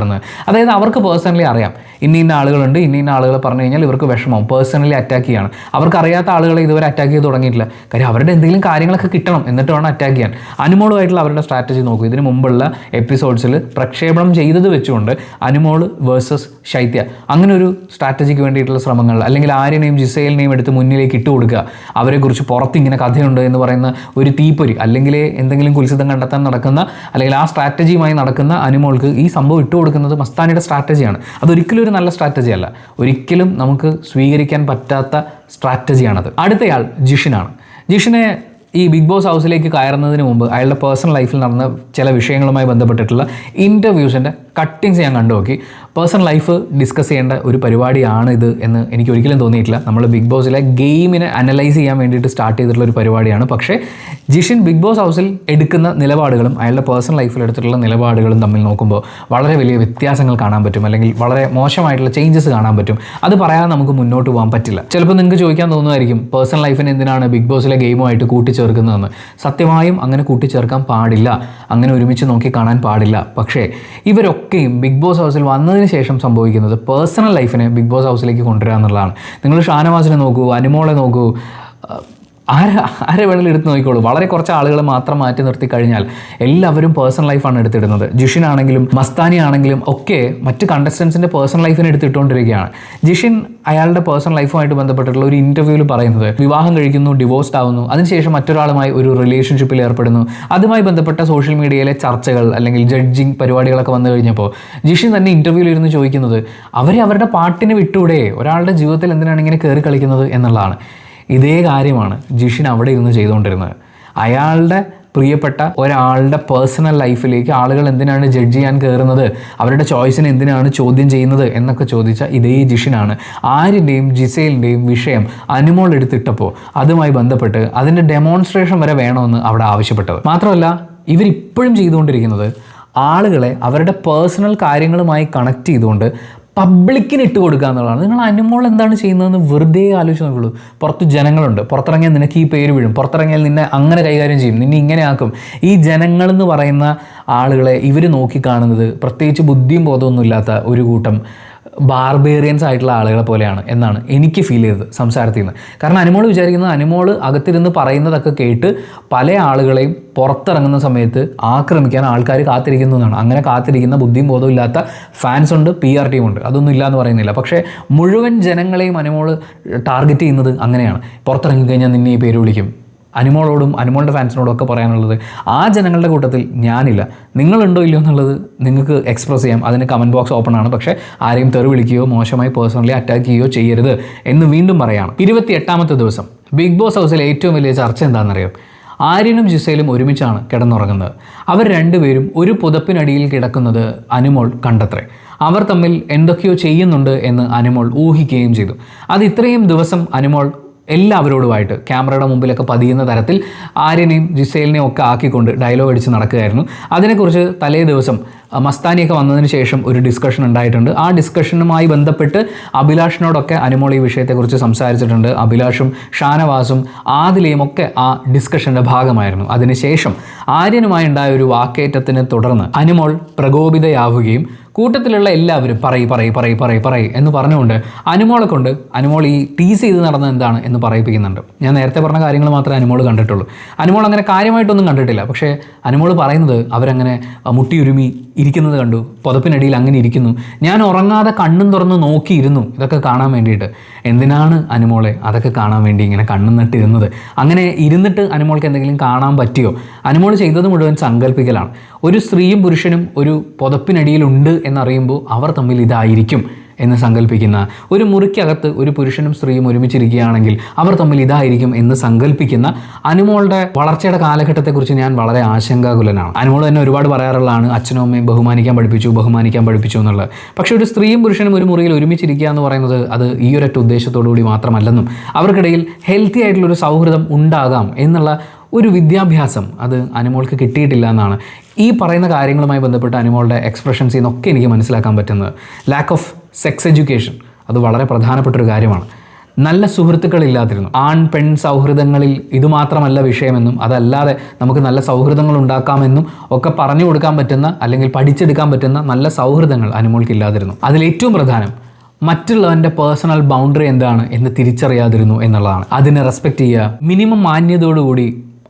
അതായത് അവർക്ക് പേഴ്സണലി അറിയാം ഇന്ന ആളുകളുണ്ട്, ഇന്ന ആളുകളെ പറഞ്ഞു കഴിഞ്ഞാൽ ഇവർക്ക് വിഷമം, പേഴ്സണലി അറ്റാക്ക് ചെയ്യാണ്. അവർക്ക് അറിയാത്ത ആളുകളെ ഇതുവരെ അറ്റാക്ക് ചെയ്ത് തുടങ്ങിയിട്ടില്ല. കാര്യം അവരുടെ എന്തെങ്കിലും കാര്യങ്ങളൊക്കെ കിട്ടണം, എന്നിട്ട് വേണം അറ്റാക്ക് ചെയ്യാൻ. അനുമോളുമായിട്ടുള്ള അവരുടെ സ്ട്രാറ്റജി നോക്കൂ. ഇതിന് മുമ്പുള്ള എപ്പിസോഡ്സിൽ പ്രക്ഷേപണം ചെയ്തത് വെച്ചുകൊണ്ട് അനുമോൾ വേഴ്സസ് ശൈത്യ, അങ്ങനെ ഒരു സ്ട്രാറ്റജിക്ക് വേണ്ടിയിട്ടുള്ള ശ്രമങ്ങൾ, അല്ലെങ്കിൽ ആര്യനെയും ജിസേലിനെയും എടുത്ത് മുന്നിലേക്ക് ഇട്ട് കൊടുക്കുക, അവരെക്കുറിച്ച് പുറത്തിങ്ങനെ കഥയുണ്ട് എന്ന് പറയുന്ന ഒരു തീപ്പൊരി, അല്ലെങ്കിൽ എന്തെങ്കിലും കുൽസിതം കണ്ടെത്താൻ നടക്കുന്ന, അല്ലെങ്കിൽ ആ സ്ട്രാറ്റജിയുമായി നടക്കുന്ന അനുമോൾക്ക് ഈ സംഭവം ഇട്ട് കൊടുക്കുന്നത് മസ്താനിയുടെ സ്ട്രാറ്റജിയാണ്. അതൊരിക്കലും ഒരു നല്ല സ്ട്രാറ്റജി അല്ല, ഒരിക്കലും നമുക്ക് സ്വീകരിക്കാൻ പറ്റാത്ത സ്ട്രാറ്റജിയാണത്. അടുത്തയാൾ ജിഷിനാണ്. ജിഷിനെ ഈ ബിഗ് ബോസ് ഹൗസിലേക്ക് കയറുന്നതിന് മുമ്പ് അയാളുടെ പേഴ്സണൽ ലൈഫിൽ നടന്ന ചില വിഷയങ്ങളുമായി ബന്ധപ്പെട്ടിട്ടുള്ള ഇൻ്റർവ്യൂസിൻ്റെ കട്ടിങ്സ് ഞാൻ കണ്ടു നോക്കി. പേഴ്സണൽ ലൈഫ് ഡിസ്കസ് ചെയ്യേണ്ട ഒരു പരിപാടിയാണ് ഇത് എന്ന് എനിക്ക് ഒരിക്കലും തോന്നിയിട്ടില്ല. നമ്മൾ ബിഗ് ബോസിലെ ഗെയിമിനെ അനലൈസ് ചെയ്യാൻ വേണ്ടിയിട്ട് സ്റ്റാർട്ട് ചെയ്തിട്ടുള്ള ഒരു പരിപാടിയാണ്. പക്ഷേ ജിഷിൻ ബിഗ് ബോസ് ഹൗസിൽ എടുക്കുന്ന നിലപാടുകളും അയാളുടെ പേഴ്സണൽ ലൈഫിൽ എടുത്തിട്ടുള്ള നിലപാടുകളും തമ്മിൽ നോക്കുമ്പോൾ വളരെ വലിയ വ്യത്യാസങ്ങൾ കാണാൻ പറ്റും, അല്ലെങ്കിൽ വളരെ മോശമായിട്ടുള്ള ചേഞ്ചസ് കാണാൻ പറ്റും. അത് പറയാതെ നമുക്ക് മുന്നോട്ട് പോകാൻ പറ്റില്ല. ചിലപ്പോൾ നിങ്ങൾക്ക് ചോദിക്കാൻ തോന്നുമായിരിക്കും, പേഴ്സണൽ ലൈഫിന് എന്തിനാണ് ബിഗ് ബോസിലെ ഗെയിമുമായിട്ട് കൂട്ടിച്ചേർക്കുന്നതെന്ന്. സത്യമായും അങ്ങനെ കൂട്ടിച്ചേർക്കാൻ പാടില്ല, അങ്ങനെ ഒരുമിച്ച് നോക്കി കാണാൻ പാടില്ല. പക്ഷേ ഇവരൊക്കെയും ബിഗ് ബോസ് ഹൗസിൽ വന്നതിന് ശേഷം സംഭവിക്കുന്നത് പേഴ്സണൽ ലൈഫിനെ ബിഗ് ബോസ് ഹൗസിലേക്ക് കൊണ്ടുവരിക എന്നുള്ളതാണ്. നിങ്ങൾ ഷാനവാസിനെ നോക്കൂ, അനുമോളെ നോക്കൂ, ആരെ വേണമെങ്കിലും എടുത്ത് നോക്കിക്കോളൂ. വളരെ കുറച്ച് ആളുകൾ മാത്രം മാറ്റി നിർത്തി കഴിഞ്ഞാൽ എല്ലാവരും പേഴ്സണൽ ലൈഫാണ് എടുത്തിടുന്നത്. ജിഷിൻ ആണെങ്കിലും മസ്താനി ആണെങ്കിലും ഒക്കെ മറ്റ് കണ്ടസ്റ്റൻസിൻ്റെ പേഴ്സണൽ ലൈഫിനെ എടുത്തിട്ടുകൊണ്ടിരിക്കുകയാണ്. ജിഷിൻ അയാളുടെ പേഴ്സണൽ ലൈഫുമായിട്ട് ബന്ധപ്പെട്ടിട്ടുള്ള ഒരു ഇൻ്റർവ്യൂവിൽ പറയുന്നത്, വിവാഹം കഴിക്കുന്നു, ഡിവോഴ്സ്ഡ് ആവുന്നു, അതിനുശേഷം മറ്റൊരാളുമായി ഒരു റിലേഷൻഷിപ്പിൽ ഏർപ്പെടുന്നു. അതുമായി ബന്ധപ്പെട്ട സോഷ്യൽ മീഡിയയിലെ ചർച്ചകൾ അല്ലെങ്കിൽ ജഡ്ജിങ് പരിപാടികളൊക്കെ വന്നു കഴിഞ്ഞപ്പോൾ ജിഷിൻ തന്നെ ഇൻ്റർവ്യൂവിൽ ഇരുന്ന് ചോദിക്കുന്നത്, അവരുടെ പാട്ടിന് വിട്ടൂടെ, ഒരാളുടെ ജീവിതത്തിൽ എന്തിനാണ് ഇങ്ങനെ കയറി കളിക്കുന്നത് എന്നുള്ളതാണ്. ഇതേ കാര്യമാണ് ജിഷിൻ അവിടെ ഇരുന്ന് ചെയ്തുകൊണ്ടിരുന്നത്. അയാളുടെ പ്രിയപ്പെട്ട ഒരാളുടെ പേഴ്സണൽ ലൈഫിലേക്ക് ആളുകൾ എന്തിനാണ് ജഡ്ജ് ചെയ്യാൻ കയറുന്നത്, അവരുടെ ചോയ്സിനെ എന്തിനാണ് ചോദ്യം ചെയ്യുന്നത് എന്നൊക്കെ ചോദിച്ച ഇതേ ജിഷിനാണ് ആര്യൻ്റെയും ജിസേലിൻ്റെയും വിഷയം അനുമോൾ എടുത്തിട്ടപ്പോൾ അതുമായി ബന്ധപ്പെട്ട് അതിൻ്റെ ഡെമോൺസ്ട്രേഷൻ വരെ വേണമെന്ന് അവിടെ ആവശ്യപ്പെട്ടത്. മാത്രമല്ല ഇവരിപ്പോഴും ചെയ്തുകൊണ്ടിരിക്കുന്നത് ആളുകളെ അവരുടെ പേഴ്സണൽ കാര്യങ്ങളുമായി കണക്ട് ചെയ്തുകൊണ്ട് പബ്ലിക്കിന് ഇട്ട് കൊടുക്കുക എന്നുള്ളതാണ്. നിങ്ങൾ അനുമോൾ എന്താണ് ചെയ്യുന്നതെന്ന് വെറുതെ ആലോചിച്ച് നോക്കുള്ളൂ. പുറത്ത് ജനങ്ങളുണ്ട്, പുറത്തിറങ്ങിയാൽ നിനക്ക് ഈ പേര് വീഴും, പുറത്തിറങ്ങിയാൽ നിന്നെ അങ്ങനെ കൈകാര്യം ചെയ്യും, നിന്നെ ഇങ്ങനെ ആക്കും. ഈ ജനങ്ങളെന്ന് പറയുന്ന ആളുകളെ ഇവർ നോക്കിക്കാണുന്നത് പ്രത്യേകിച്ച് ബുദ്ധിയും ബോധമൊന്നും ഇല്ലാത്ത ഒരു കൂട്ടം ബാർബേറിയൻസ് ആയിട്ടുള്ള ആളുകളെ പോലെയാണ് എന്നാണ് എനിക്ക് ഫീൽ ചെയ്തത് സംസാരത്തിൽ നിന്ന്. കാരണം അനുമോൾ വിചാരിക്കുന്നത് അനുമോൾ അകത്തിരുന്ന് പറയുന്നതൊക്കെ കേട്ട് പല ആളുകളെയും പുറത്തിറങ്ങുന്ന സമയത്ത് ആക്രമിക്കാൻ ആൾക്കാർ കാത്തിരിക്കുന്നു എന്നാണ്. അങ്ങനെ കാത്തിരിക്കുന്ന ബുദ്ധിയും ബോധവും ഇല്ലാത്ത ഫാൻസ് ഉണ്ട്, PR ടീമുണ്ട്, അതൊന്നും ഇല്ല എന്ന് പറയുന്നില്ല. പക്ഷേ മുഴുവൻ ജനങ്ങളെയും അനുമോൾ ടാർഗറ്റ് ചെയ്യുന്നത് അങ്ങനെയാണ്. പുറത്തിറങ്ങിക്കഴിഞ്ഞാൽ നിന്നെ ഈ പേര് വിളിക്കും. അനുമോളോടും അനുമോളുടെ ഫാൻസിനോടും ഒക്കെ പറയാനുള്ളത് ആ ജനങ്ങളുടെ കൂട്ടത്തിൽ ഞാനില്ല. നിങ്ങളുണ്ടോ ഇല്ലയോ എന്നുള്ളത് നിങ്ങൾക്ക് എക്സ്പ്രസ് ചെയ്യാം, അതിന് കമൻറ്റ് ബോക്സ് ഓപ്പൺ ആണ്. പക്ഷേ ആരെയും തെറി വിളിക്കുകയോ മോശമായി പേഴ്സണലി അറ്റാക്ക് ചെയ്യുകയോ ചെയ്യരുത് എന്ന് വീണ്ടും പറയാണ്. 28ാമത്തെ ദിവസം ബിഗ് ബോസ് ഹൗസിലെ ഏറ്റവും വലിയ ചർച്ച എന്താണെന്നറിയാം? ആര്യനും ജിസയിലും ഒരുമിച്ചാണ് കിടന്നുറങ്ങുന്നത്. അവർ രണ്ടുപേരും ഒരു പുതപ്പിനടിയിൽ കിടക്കുന്നത് അനുമോൾ കണ്ടത്രേ. അവർ തമ്മിൽ എന്തൊക്കെയോ ചെയ്യുന്നുണ്ട് എന്ന് അനുമോൾ ഊഹിക്കുകയും ചെയ്തു. അത് ഇത്രയും ദിവസം അനുമോൾ എല്ലാവരോടുമായിട്ട് ക്യാമറയുടെ മുമ്പിലൊക്കെ പതിയുന്ന തരത്തിൽ ആര്യനെയും ജിസേലിനെയും ഒക്കെ ആക്കിക്കൊണ്ട് ഡയലോഗ് അടിച്ച് നടക്കുകയായിരുന്നു. അതിനെക്കുറിച്ച് തലേ ദിവസം മസ്താനിയൊക്കെ വന്നതിന് ശേഷം ഒരു ഡിസ്കഷൻ ഉണ്ടായിട്ടുണ്ട്. ആ ഡിസ്കഷനുമായി ബന്ധപ്പെട്ട് അഭിലാഷിനോടൊക്കെ അനുമോൾ ഈ വിഷയത്തെക്കുറിച്ച് സംസാരിച്ചിട്ടുണ്ട്. അഭിലാഷും ഷാനവാസും ആദിലയും ഒക്കെ ആ ഡിസ്കഷൻ്റെ ഭാഗമായിരുന്നു. അതിനുശേഷം ആര്യനുമായി ഉണ്ടായ ഒരു വാക്കേറ്റത്തിനെ തുടർന്ന് അനുമോൾ പ്രകോപിതയാവുകയും കൂട്ടത്തിലുള്ള എല്ലാവരും പറയ് എന്ന് പറഞ്ഞുകൊണ്ട് അനുമോളെ കൊണ്ട് അനുമോൾ ഈ ടീസ് ചെയ്ത് നടന്നത് എന്താണ് എന്ന് പറയിപ്പിക്കുന്നുണ്ട്. ഞാൻ നേരത്തെ പറഞ്ഞ കാര്യങ്ങൾ മാത്രമേ അനുമോൾ കണ്ടിട്ടുള്ളൂ. അനുമോൾ അങ്ങനെ കാര്യമായിട്ടൊന്നും കണ്ടിട്ടില്ല. പക്ഷേ അനുമോൾ പറയുന്നത് അവരങ്ങനെ മുട്ടിയുരുമി ഇരിക്കുന്നത് കണ്ടു, പുതപ്പിനടിയിൽ അങ്ങനെ ഇരിക്കുന്നു, ഞാൻ ഉറങ്ങാതെ കണ്ണും തുറന്ന് നോക്കിയിരുന്നു ഇതൊക്കെ കാണാൻ വേണ്ടിയിട്ട്. എന്തിനാണ് അനുമോളെ അതൊക്കെ കാണാൻ വേണ്ടി ഇങ്ങനെ കണ്ണും നട്ടിരുന്നത്? അങ്ങനെ ഇരുന്നിട്ട് അനുമോൾക്ക് എന്തെങ്കിലും കാണാൻ പറ്റിയോ? അനുമോൾ ചെയ്തത് മുഴുവൻ സങ്കല്പിക്കലാണ്. ഒരു സ്ത്രീയും പുരുഷനും ഒരു പുതപ്പിനടിയിലുണ്ട് എന്നറിയുമ്പോൾ അവർ തമ്മിൽ ഇതായിരിക്കും എന്ന് സങ്കല്പിക്കുന്ന, ഒരു മുറിക്കകത്ത് ഒരു പുരുഷനും സ്ത്രീയും ഒരുമിച്ചിരിക്കുകയാണെങ്കിൽ അവർ തമ്മിൽ ഇതായിരിക്കും എന്ന് സങ്കല്പിക്കുന്ന അനുമോളുടെ വളർച്ചയുടെ കാലഘട്ടത്തെക്കുറിച്ച് ഞാൻ വളരെ ആശങ്കാകുലനാണ്. അനുമോൾ തന്നെ ഒരുപാട് പറയാറുള്ളതാണ് അച്ഛനും അമ്മയും ബഹുമാനിക്കാൻ പഠിപ്പിച്ചു എന്നുള്ളത്. പക്ഷേ ഒരു സ്ത്രീയും പുരുഷനും ഒരു മുറിയിൽ ഒരുമിച്ചിരിക്കുക എന്ന് പറയുന്നത് അത് ഈ ഒരൊറ്റ ഉദ്ദേശത്തോടു കൂടി മാത്രമല്ലെന്നും അവർക്കിടയിൽ ഹെൽത്തി ആയിട്ടുള്ളൊരു സൗഹൃദം ഉണ്ടാകാം എന്നുള്ള ഒരു വിദ്യാഭ്യാസം അത് അനുമോൾക്ക് കിട്ടിയിട്ടില്ല എന്നാണ് ഈ പറയുന്ന കാര്യങ്ങളുമായി ബന്ധപ്പെട്ട് അനുമോളുടെ എക്സ്പ്രഷൻസിൽ നിന്നൊക്കെ എനിക്ക് മനസ്സിലാക്കാൻ പറ്റുന്നത്. ലാക്ക് ഓഫ് സെക്സ് എഡ്യൂക്കേഷൻ അത് വളരെ പ്രധാനപ്പെട്ടൊരു കാര്യമാണ്. നല്ല സുഹൃത്തുക്കളില്ലാതിരുന്നു. ആൺ പെൺ സൗഹൃദങ്ങളിൽ ഇതുമാത്രമല്ല വിഷയമെന്നും അതല്ലാതെ നമുക്ക് നല്ല സൗഹൃദങ്ങൾ ഉണ്ടാക്കാമെന്നും ഒക്കെ പറഞ്ഞു കൊടുക്കാൻ പറ്റുന്ന അല്ലെങ്കിൽ പഠിച്ചെടുക്കാൻ പറ്റുന്ന നല്ല സൗഹൃദങ്ങൾ അനുമോൾക്കില്ലാതിരുന്നു. അതിലേറ്റവും പ്രധാനം മറ്റുള്ളവൻ്റെ പേഴ്സണൽ ബൗണ്ടറി എന്താണ് എന്ന് തിരിച്ചറിയാതിരുന്നു എന്നുള്ളതാണ്. അതിനെ റെസ്പെക്റ്റ് ചെയ്യുക, മിനിമം മാന്യതയോടുകൂടി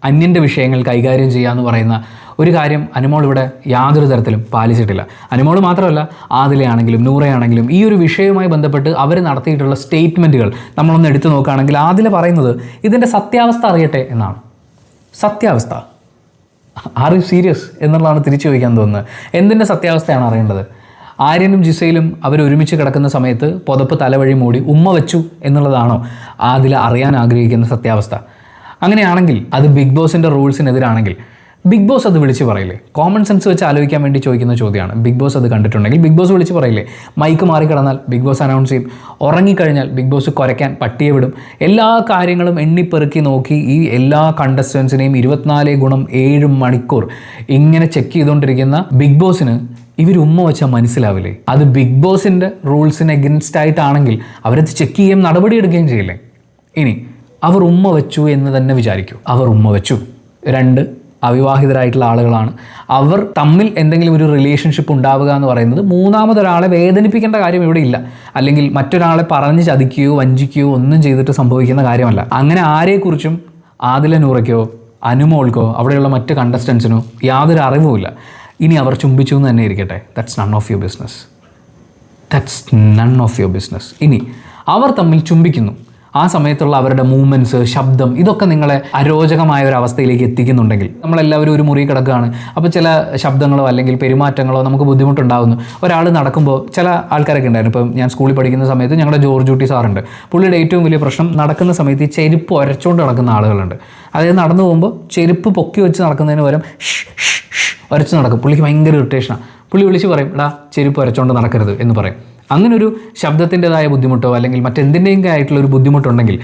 അന്യൻ്റെ വിഷയങ്ങൾ കൈകാര്യം ചെയ്യുക എന്ന് പറയുന്ന ഒരു കാര്യം അനുമോൾ ഇവിടെ യാതൊരു തരത്തിലും പാലിച്ചിട്ടില്ല. അനുമോൾ മാത്രമല്ല, ആദിലയാണെങ്കിലും നൂറയാണെങ്കിലും ഈ ഒരു വിഷയവുമായി ബന്ധപ്പെട്ട് അവർ നടത്തിയിട്ടുള്ള സ്റ്റേറ്റ്മെൻറ്റുകൾ നമ്മളൊന്ന് എടുത്തു നോക്കുകയാണെങ്കിൽ ആദില പറയുന്നത് ഇതിൻ്റെ സത്യാവസ്ഥ അറിയട്ടെ എന്നാണ്. സത്യാവസ്ഥ ആർ യു സീരിയസ് എന്നുള്ളതാണ് തിരിച്ചു ചോദിക്കാൻ തോന്നുന്നത്. എന്തിൻ്റെ സത്യാവസ്ഥയാണ് അറിയേണ്ടത്? ആര്യനും ജിസയിലും അവർ ഒരുമിച്ച് കിടക്കുന്ന സമയത്ത് പുതപ്പ് തലവഴി മൂടി ഉമ്മ വെച്ചു എന്നുള്ളതാണോ ആദില അറിയാൻ ആഗ്രഹിക്കുന്ന സത്യാവസ്ഥ? അങ്ങനെയാണെങ്കിൽ അത് ബിഗ് ബോസിൻ്റെ റൂൾസിനെതിരാണെങ്കിൽ ബിഗ് ബോസ് അത് വിളിച്ച് പറയില്ലേ? കോമൺ സെൻസ് വെച്ച് ആലോചിക്കാൻ വേണ്ടി ചോദിക്കുന്ന ചോദ്യമാണ്. ബിഗ് ബോസ് അത് കണ്ടിട്ടുണ്ടെങ്കിൽ ബിഗ് ബോസ് വിളിച്ച് പറയില്ലേ? മൈക്ക് മാറിക്കിടന്നാൽ ബിഗ് ബോസ് അനൗൺസ് ചെയ്യും. ഉറങ്ങിക്കഴിഞ്ഞാൽ ബിഗ് ബോസ് കുരയ്ക്കാൻ പട്ടിയെ വിടും. എല്ലാ കാര്യങ്ങളും എണ്ണിപ്പെറുക്കി നോക്കി ഈ എല്ലാ കണ്ടസ്റ്റൻസിനെയും 24/7 മണിക്കൂർ ഇങ്ങനെ ചെക്ക് ചെയ്തുകൊണ്ടിരിക്കുന്ന ബിഗ് ബോസിന് ഇവർ ഉമ്മ വെച്ചാൽ മനസ്സിലാവില്ലേ? അത് ബിഗ് ബോസിൻ്റെ റൂൾസിന് എഗൻസ്റ്റ് ആയിട്ടാണെങ്കിൽ അവരത് ചെക്ക് ചെയ്യുകയും നടപടിയെടുക്കുകയും ചെയ്യില്ലേ? ഇനി അവർ ഉമ്മ വെച്ചു എന്ന് തന്നെ വിചാരിക്കൂ. അവർ ഉമ്മ വെച്ചു, 2 അവിവാഹിതരായിട്ടുള്ള ആളുകളാണ്, അവർ തമ്മിൽ എന്തെങ്കിലും ഒരു റിലേഷൻഷിപ്പ് ഉണ്ടാവുക എന്ന് പറയുന്നത് മൂന്നാമതൊരാളെ വേദനിപ്പിക്കേണ്ട കാര്യം ഇവിടെ ഇല്ല. അല്ലെങ്കിൽ മറ്റൊരാളെ പറഞ്ഞ് ചതിക്കുകയോ വഞ്ചിക്കുകയോ ഒന്നും ചെയ്തിട്ട് സംഭവിക്കുന്ന കാര്യമല്ല. അങ്ങനെ ആരെക്കുറിച്ചും ആദില നൂറയ്ക്കോ അനുമോൾക്കോ അവിടെയുള്ള മറ്റ് കണ്ടസ്റ്റൻസിനോ യാതൊരു അറിവുമില്ല. ഇനി അവർ ചുംബിച്ചു എന്ന് തന്നെ ഇരിക്കട്ടെ, that's none of your business. ഇനി അവർ തമ്മിൽ ചുംബിക്കുന്നു, ആ സമയത്തുള്ള അവരുടെ മൂവ്മെൻറ്റ്സ്, ശബ്ദം, ഇതൊക്കെ നിങ്ങളെ അരോചകമായ ഒരു അവസ്ഥയിലേക്ക് എത്തിക്കുന്നുണ്ടെങ്കിൽ, നമ്മളെല്ലാവരും ഒരു മുറി കിടക്കുകയാണ്, അപ്പോൾ ചില ശബ്ദങ്ങളോ അല്ലെങ്കിൽ പെരുമാറ്റങ്ങളോ നമുക്ക് ബുദ്ധിമുട്ടുണ്ടാകുന്നു. ഒരാൾ നടക്കുമ്പോൾ ചില ആൾക്കാരൊക്കെ ഉണ്ടായിരുന്നു. ഇപ്പം ഞാൻ സ്കൂളിൽ പഠിക്കുന്ന സമയത്ത് ഞങ്ങളുടെ ജോർജ് കുട്ടി സാറുണ്ട്. പുള്ളിയുടെ ഏറ്റവും വലിയ പ്രശ്നം നടക്കുന്ന സമയത്ത് ഈ ചെരുപ്പ് ഉരച്ചുകൊണ്ട് നടക്കുന്ന ആളുകളുണ്ട്. അതായത് നടന്നു പോകുമ്പോൾ ചെരുപ്പ് പൊക്കി വെച്ച് നടക്കുന്നതിന് പകരം ഉരച്ച് നടക്കും. പുള്ളിക്ക് ഭയങ്കര ഇറിറ്റേഷനാണ്. പുള്ളി വിളിച്ച് പറയും, എടാ ചെരുപ്പ് ഉരച്ചുകൊണ്ട് നടക്കരുത് എന്ന് പറയും. അങ്ങനൊരു ശബ്ദത്തിൻ്റെതായ ബുദ്ധിമുട്ടോ അല്ലെങ്കിൽ മറ്റെന്തിൻ്റെയും ആയിട്ടുള്ള ഒരു ബുദ്ധിമുട്ടുണ്ടെങ്കിൽ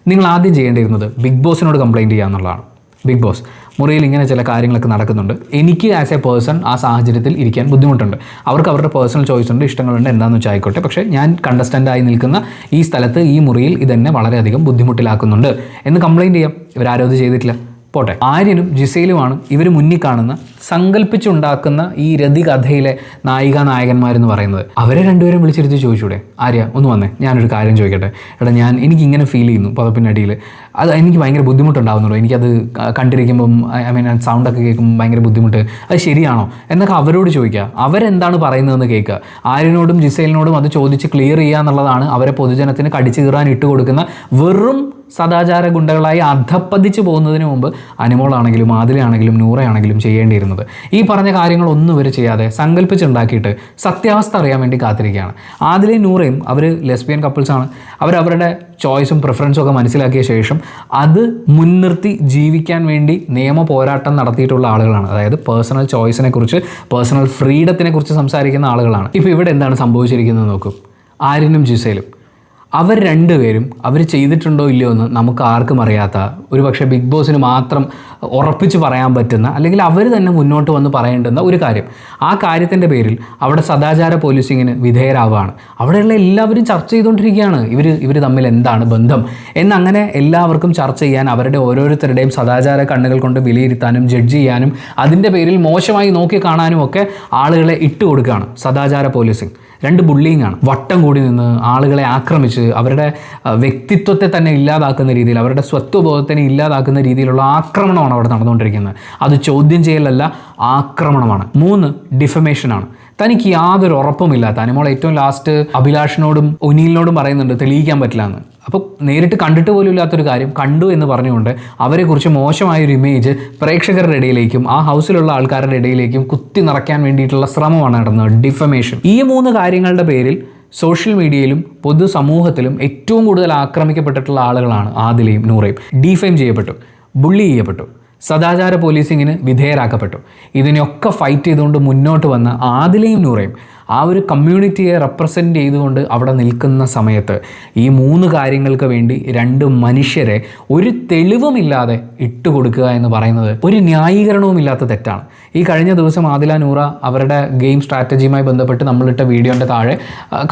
നിങ്ങൾ ആദ്യം ചെയ്യേണ്ടിയിരുന്നത് ബിഗ് ബോസിനോട് കംപ്ലയിൻറ്റ് ചെയ്യുക എന്നുള്ളതാണ്. ബിഗ് ബോസ് മുറിയിൽ ഇങ്ങനെ ചില കാര്യങ്ങളൊക്കെ നടക്കുന്നുണ്ട്. എനിക്ക് ആസ് എ പേഴ്സൺ ആ സാഹചര്യത്തിൽ ഇരിക്കാൻ ബുദ്ധിമുട്ടുണ്ട്. അവർക്ക് അവരുടെ പേഴ്സണൽ ചോയ്സ് ഉണ്ട്, ഇഷ്ടങ്ങളുണ്ട്, എന്താണെന്ന് വെച്ചാൽ ആയിക്കോട്ടെ. പക്ഷേ ഞാൻ കണ്ടസ്റ്റൻ്റായി നിൽക്കുന്ന ഈ സ്ഥലത്ത് ഈ മുറിയിൽ ഇതെന്നെ വളരെയധികം ബുദ്ധിമുട്ടിലാക്കുന്നുണ്ട് എന്ന് കംപ്ലയിൻറ്റ് ചെയ്യാം. ഇവരാരും ചെയ്തിട്ടില്ല, പോട്ടെ. ആര്യനും ജിസയിലുമാണ് ഇവർ മുന്നിൽ കാണുന്ന സങ്കല്പിച്ചുണ്ടാക്കുന്ന ഈ രതികഥയിലെ നായികന്മാരെന്ന് പറയുന്നത്. അവരെ രണ്ടുപേരും വിളിച്ചിരുത്തി ചോദിച്ചൂടെ, ആര്യ ഒന്ന് വന്നേ, ഞാനൊരു കാര്യം ചോദിക്കട്ടെ, എടാ എനിക്കിങ്ങനെ ഫീൽ ചെയ്യുന്നു പതപ്പിനടിയിൽ, അത് എനിക്ക് ഭയങ്കര ബുദ്ധിമുട്ടുണ്ടാകുന്നുള്ളൂ, എനിക്കത് കണ്ടിരിക്കുമ്പം സൗണ്ടൊക്കെ കേൾക്കുമ്പോൾ ഭയങ്കര ബുദ്ധിമുട്ട്, അത് ശരിയാണോ എന്നൊക്കെ അവരോട് ചോദിക്കുക. അവരെന്താണ് പറയുന്നതെന്ന് കേൾക്കുക. ആര്യനോടും ജിസയിലിനോടും അത് ചോദിച്ച് ക്ലിയർ ചെയ്യുക എന്നുള്ളതാണ് അവരെ പൊതുജനത്തിന് കടിച്ചു കീറാൻ ഇട്ട് കൊടുക്കുന്ന വെറും സദാചാര ഗുണ്ടകളായി അധപ്പതിച്ച് പോകുന്നതിന് മുമ്പ് അനിമോളാണെങ്കിലും ആദിലയാണെങ്കിലും നൂറയാണെങ്കിലും ചെയ്യേണ്ടിയിരുന്നത്. ഈ പറഞ്ഞ കാര്യങ്ങളൊന്നും ഇവർ ചെയ്യാതെ സങ്കല്പിച്ചുണ്ടാക്കിയിട്ട് സത്യാവസ്ഥ അറിയാൻ വേണ്ടി കാത്തിരിക്കുകയാണ്. ആദിലയും നൂറയും അവർ ലെസ്ബിയൻ കപ്പിൾസാണ്. അവരവരുടെ ചോയ്സും പ്രിഫറൻസും ഒക്കെ മനസ്സിലാക്കിയ ശേഷം അത് മുൻനിർത്തി ജീവിക്കാൻ വേണ്ടി നിയമ പോരാട്ടം നടത്തിയിട്ടുള്ള ആളുകളാണ്. അതായത് പേഴ്സണൽ ചോയ്സിനെ കുറിച്ച്, പേഴ്സണൽ ഫ്രീഡത്തിനെ കുറിച്ച് സംസാരിക്കുന്ന ആളുകളാണ്. ഇപ്പോൾ ഇവിടെ എന്താണ് സംഭവിച്ചിരിക്കുന്നത് നോക്കും. ആര്യനും ജിസയിലും അവർ രണ്ടുപേരും അവർ ചെയ്തിട്ടുണ്ടോ ഇല്ലയോ എന്ന് നമുക്ക് ആർക്കും അറിയാത്ത, ഒരു പക്ഷേ ബിഗ് ബോസിന് മാത്രം ഉറപ്പിച്ച് പറയാൻ പറ്റുന്ന, അല്ലെങ്കിൽ അവർ തന്നെ മുന്നോട്ട് വന്ന് പറയേണ്ടുന്ന ഒരു കാര്യം. ആ കാര്യത്തിൻ്റെ പേരിൽ അവിടെ സദാചാര പോലീസിങ്ങിന് വിധേയരാവുകയാണ്. അവിടെയുള്ള എല്ലാവരും ചർച്ച ചെയ്തുകൊണ്ടിരിക്കുകയാണ് ഇവർ തമ്മിൽ എന്താണ് ബന്ധം എന്നങ്ങനെ എല്ലാവർക്കും ചർച്ച ചെയ്യാൻ, അവരുടെ ഓരോരുത്തരുടെയും സദാചാര കണ്ണുകൾ കൊണ്ട് വിലയിരുത്താനും ജഡ്ജ് ചെയ്യാനും അതിൻ്റെ പേരിൽ മോശമായി നോക്കി കാണാനും ഒക്കെ ആളുകളെ ഇട്ടുകൊടുക്കുകയാണ് സദാചാര പോലീസിങ്. രണ്ട് ബുള്ളിങ് ആണ്. വട്ടം കൂടി നിന്ന് ആളുകളെ ആക്രമിച്ച് അവരുടെ വ്യക്തിത്വത്തെ തന്നെ ഇല്ലാതാക്കുന്ന രീതിയിൽ, അവരുടെ സ്വത്വബോധത്തിനെ ഇല്ലാതാക്കുന്ന രീതിയിലുള്ള ആക്രമണമാണ് അവിടെ നടന്നുകൊണ്ടിരിക്കുന്നത്. അത് ചോദ്യം ചെയ്യലല്ല, ആക്രമണമാണ്. 3 ഡിഫമേഷനാണ്. തനിക്ക് യാതൊരു ഉറപ്പുമില്ലാത്ത അനിമോൾ ഏറ്റവും ലാസ്റ്റ് അഭിലാഷിനോടും ഒനീലിനോടും പറയുന്നുണ്ട് തെളിയിക്കാൻ പറ്റില്ല എന്ന്. അപ്പോൾ നേരിട്ട് കണ്ടിട്ട് പോലും ഇല്ലാത്തൊരു കാര്യം കണ്ടു എന്ന് പറഞ്ഞുകൊണ്ട് അവരെക്കുറിച്ച് മോശമായൊരു ഇമേജ് പ്രേക്ഷകരുടെ ഇടയിലേക്കും ആ ഹൗസിലുള്ള ആൾക്കാരുടെ ഇടയിലേക്കും കുത്തി നിറയ്ക്കാൻ വേണ്ടിയിട്ടുള്ള ശ്രമമാണ് നടന്നത്, ഡിഫമേഷൻ. ഈ 3 കാര്യങ്ങളുടെ പേരിൽ സോഷ്യൽ മീഡിയയിലും പൊതുസമൂഹത്തിലും ഏറ്റവും കൂടുതൽ ആക്രമിക്കപ്പെട്ടിട്ടുള്ള ആളുകളാണ് ആദിലയും നൂറയും. ഡിഫെയിം ചെയ്യപ്പെട്ടു, ബുള്ളി ചെയ്യപ്പെട്ടു, സദാചാര പോലീസിങ്ങിന് വിധേയരാക്കപ്പെട്ടു. ഇതിനെയൊക്കെ ഫൈറ്റ് ചെയ്തുകൊണ്ട് മുന്നോട്ട് വന്ന ആദിലയും നൂറയും ആ ഒരു കമ്മ്യൂണിറ്റിയെ റെപ്രസെൻ്റ് ചെയ്തുകൊണ്ട് അവിടെ നിൽക്കുന്ന സമയത്ത് ഈ 3 കാര്യങ്ങൾക്ക് വേണ്ടി 2 മനുഷ്യരെ ഒരു തെളിവുമില്ലാതെ ഇട്ടുകൊടുക്കുക എന്ന് പറയുന്നത് ഒരു ന്യായീകരണവും ഇല്ലാത്ത തെറ്റാണ്. ഈ കഴിഞ്ഞ ദിവസം ആദില നൂറ അവരുടെ ഗെയിം സ്ട്രാറ്റജിയുമായി ബന്ധപ്പെട്ട് നമ്മളിട്ട വീഡിയോൻ്റെ താഴെ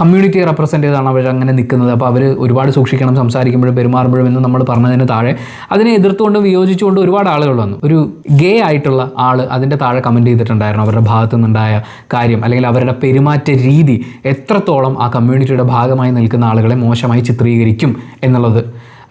കമ്മ്യൂണിറ്റിയെ റെപ്രസെൻ്റ് ചെയ്താണ് അവർ അങ്ങനെ നിൽക്കുന്നത്, അപ്പോൾ അവർ ഒരുപാട് സൂക്ഷിക്കണം സംസാരിക്കുമ്പോഴും പെരുമാറുമ്പോഴും എന്ന് നമ്മൾ പറഞ്ഞതിന് താഴെ അതിനെ എതിർത്തുകൊണ്ടും വിയോജിച്ചുകൊണ്ട് ഒരുപാട് ആളുകൾ വന്നു. ഒരു ഗേ ആയിട്ടുള്ള ആൾ അതിൻ്റെ താഴെ കമൻറ്റ് ചെയ്തിട്ടുണ്ടായിരുന്നു അവരുടെ ഭാഗത്തു നിന്നുണ്ടായ കാര്യം, അല്ലെങ്കിൽ അവരുടെ പെരുമാറ്റ രീതി എത്രത്തോളം ആ കമ്മ്യൂണിറ്റിയുടെ ഭാഗമായി നിൽക്കുന്ന ആളുകളെ മോശമായി ചിത്രീകരിക്കും എന്നുള്ളത്.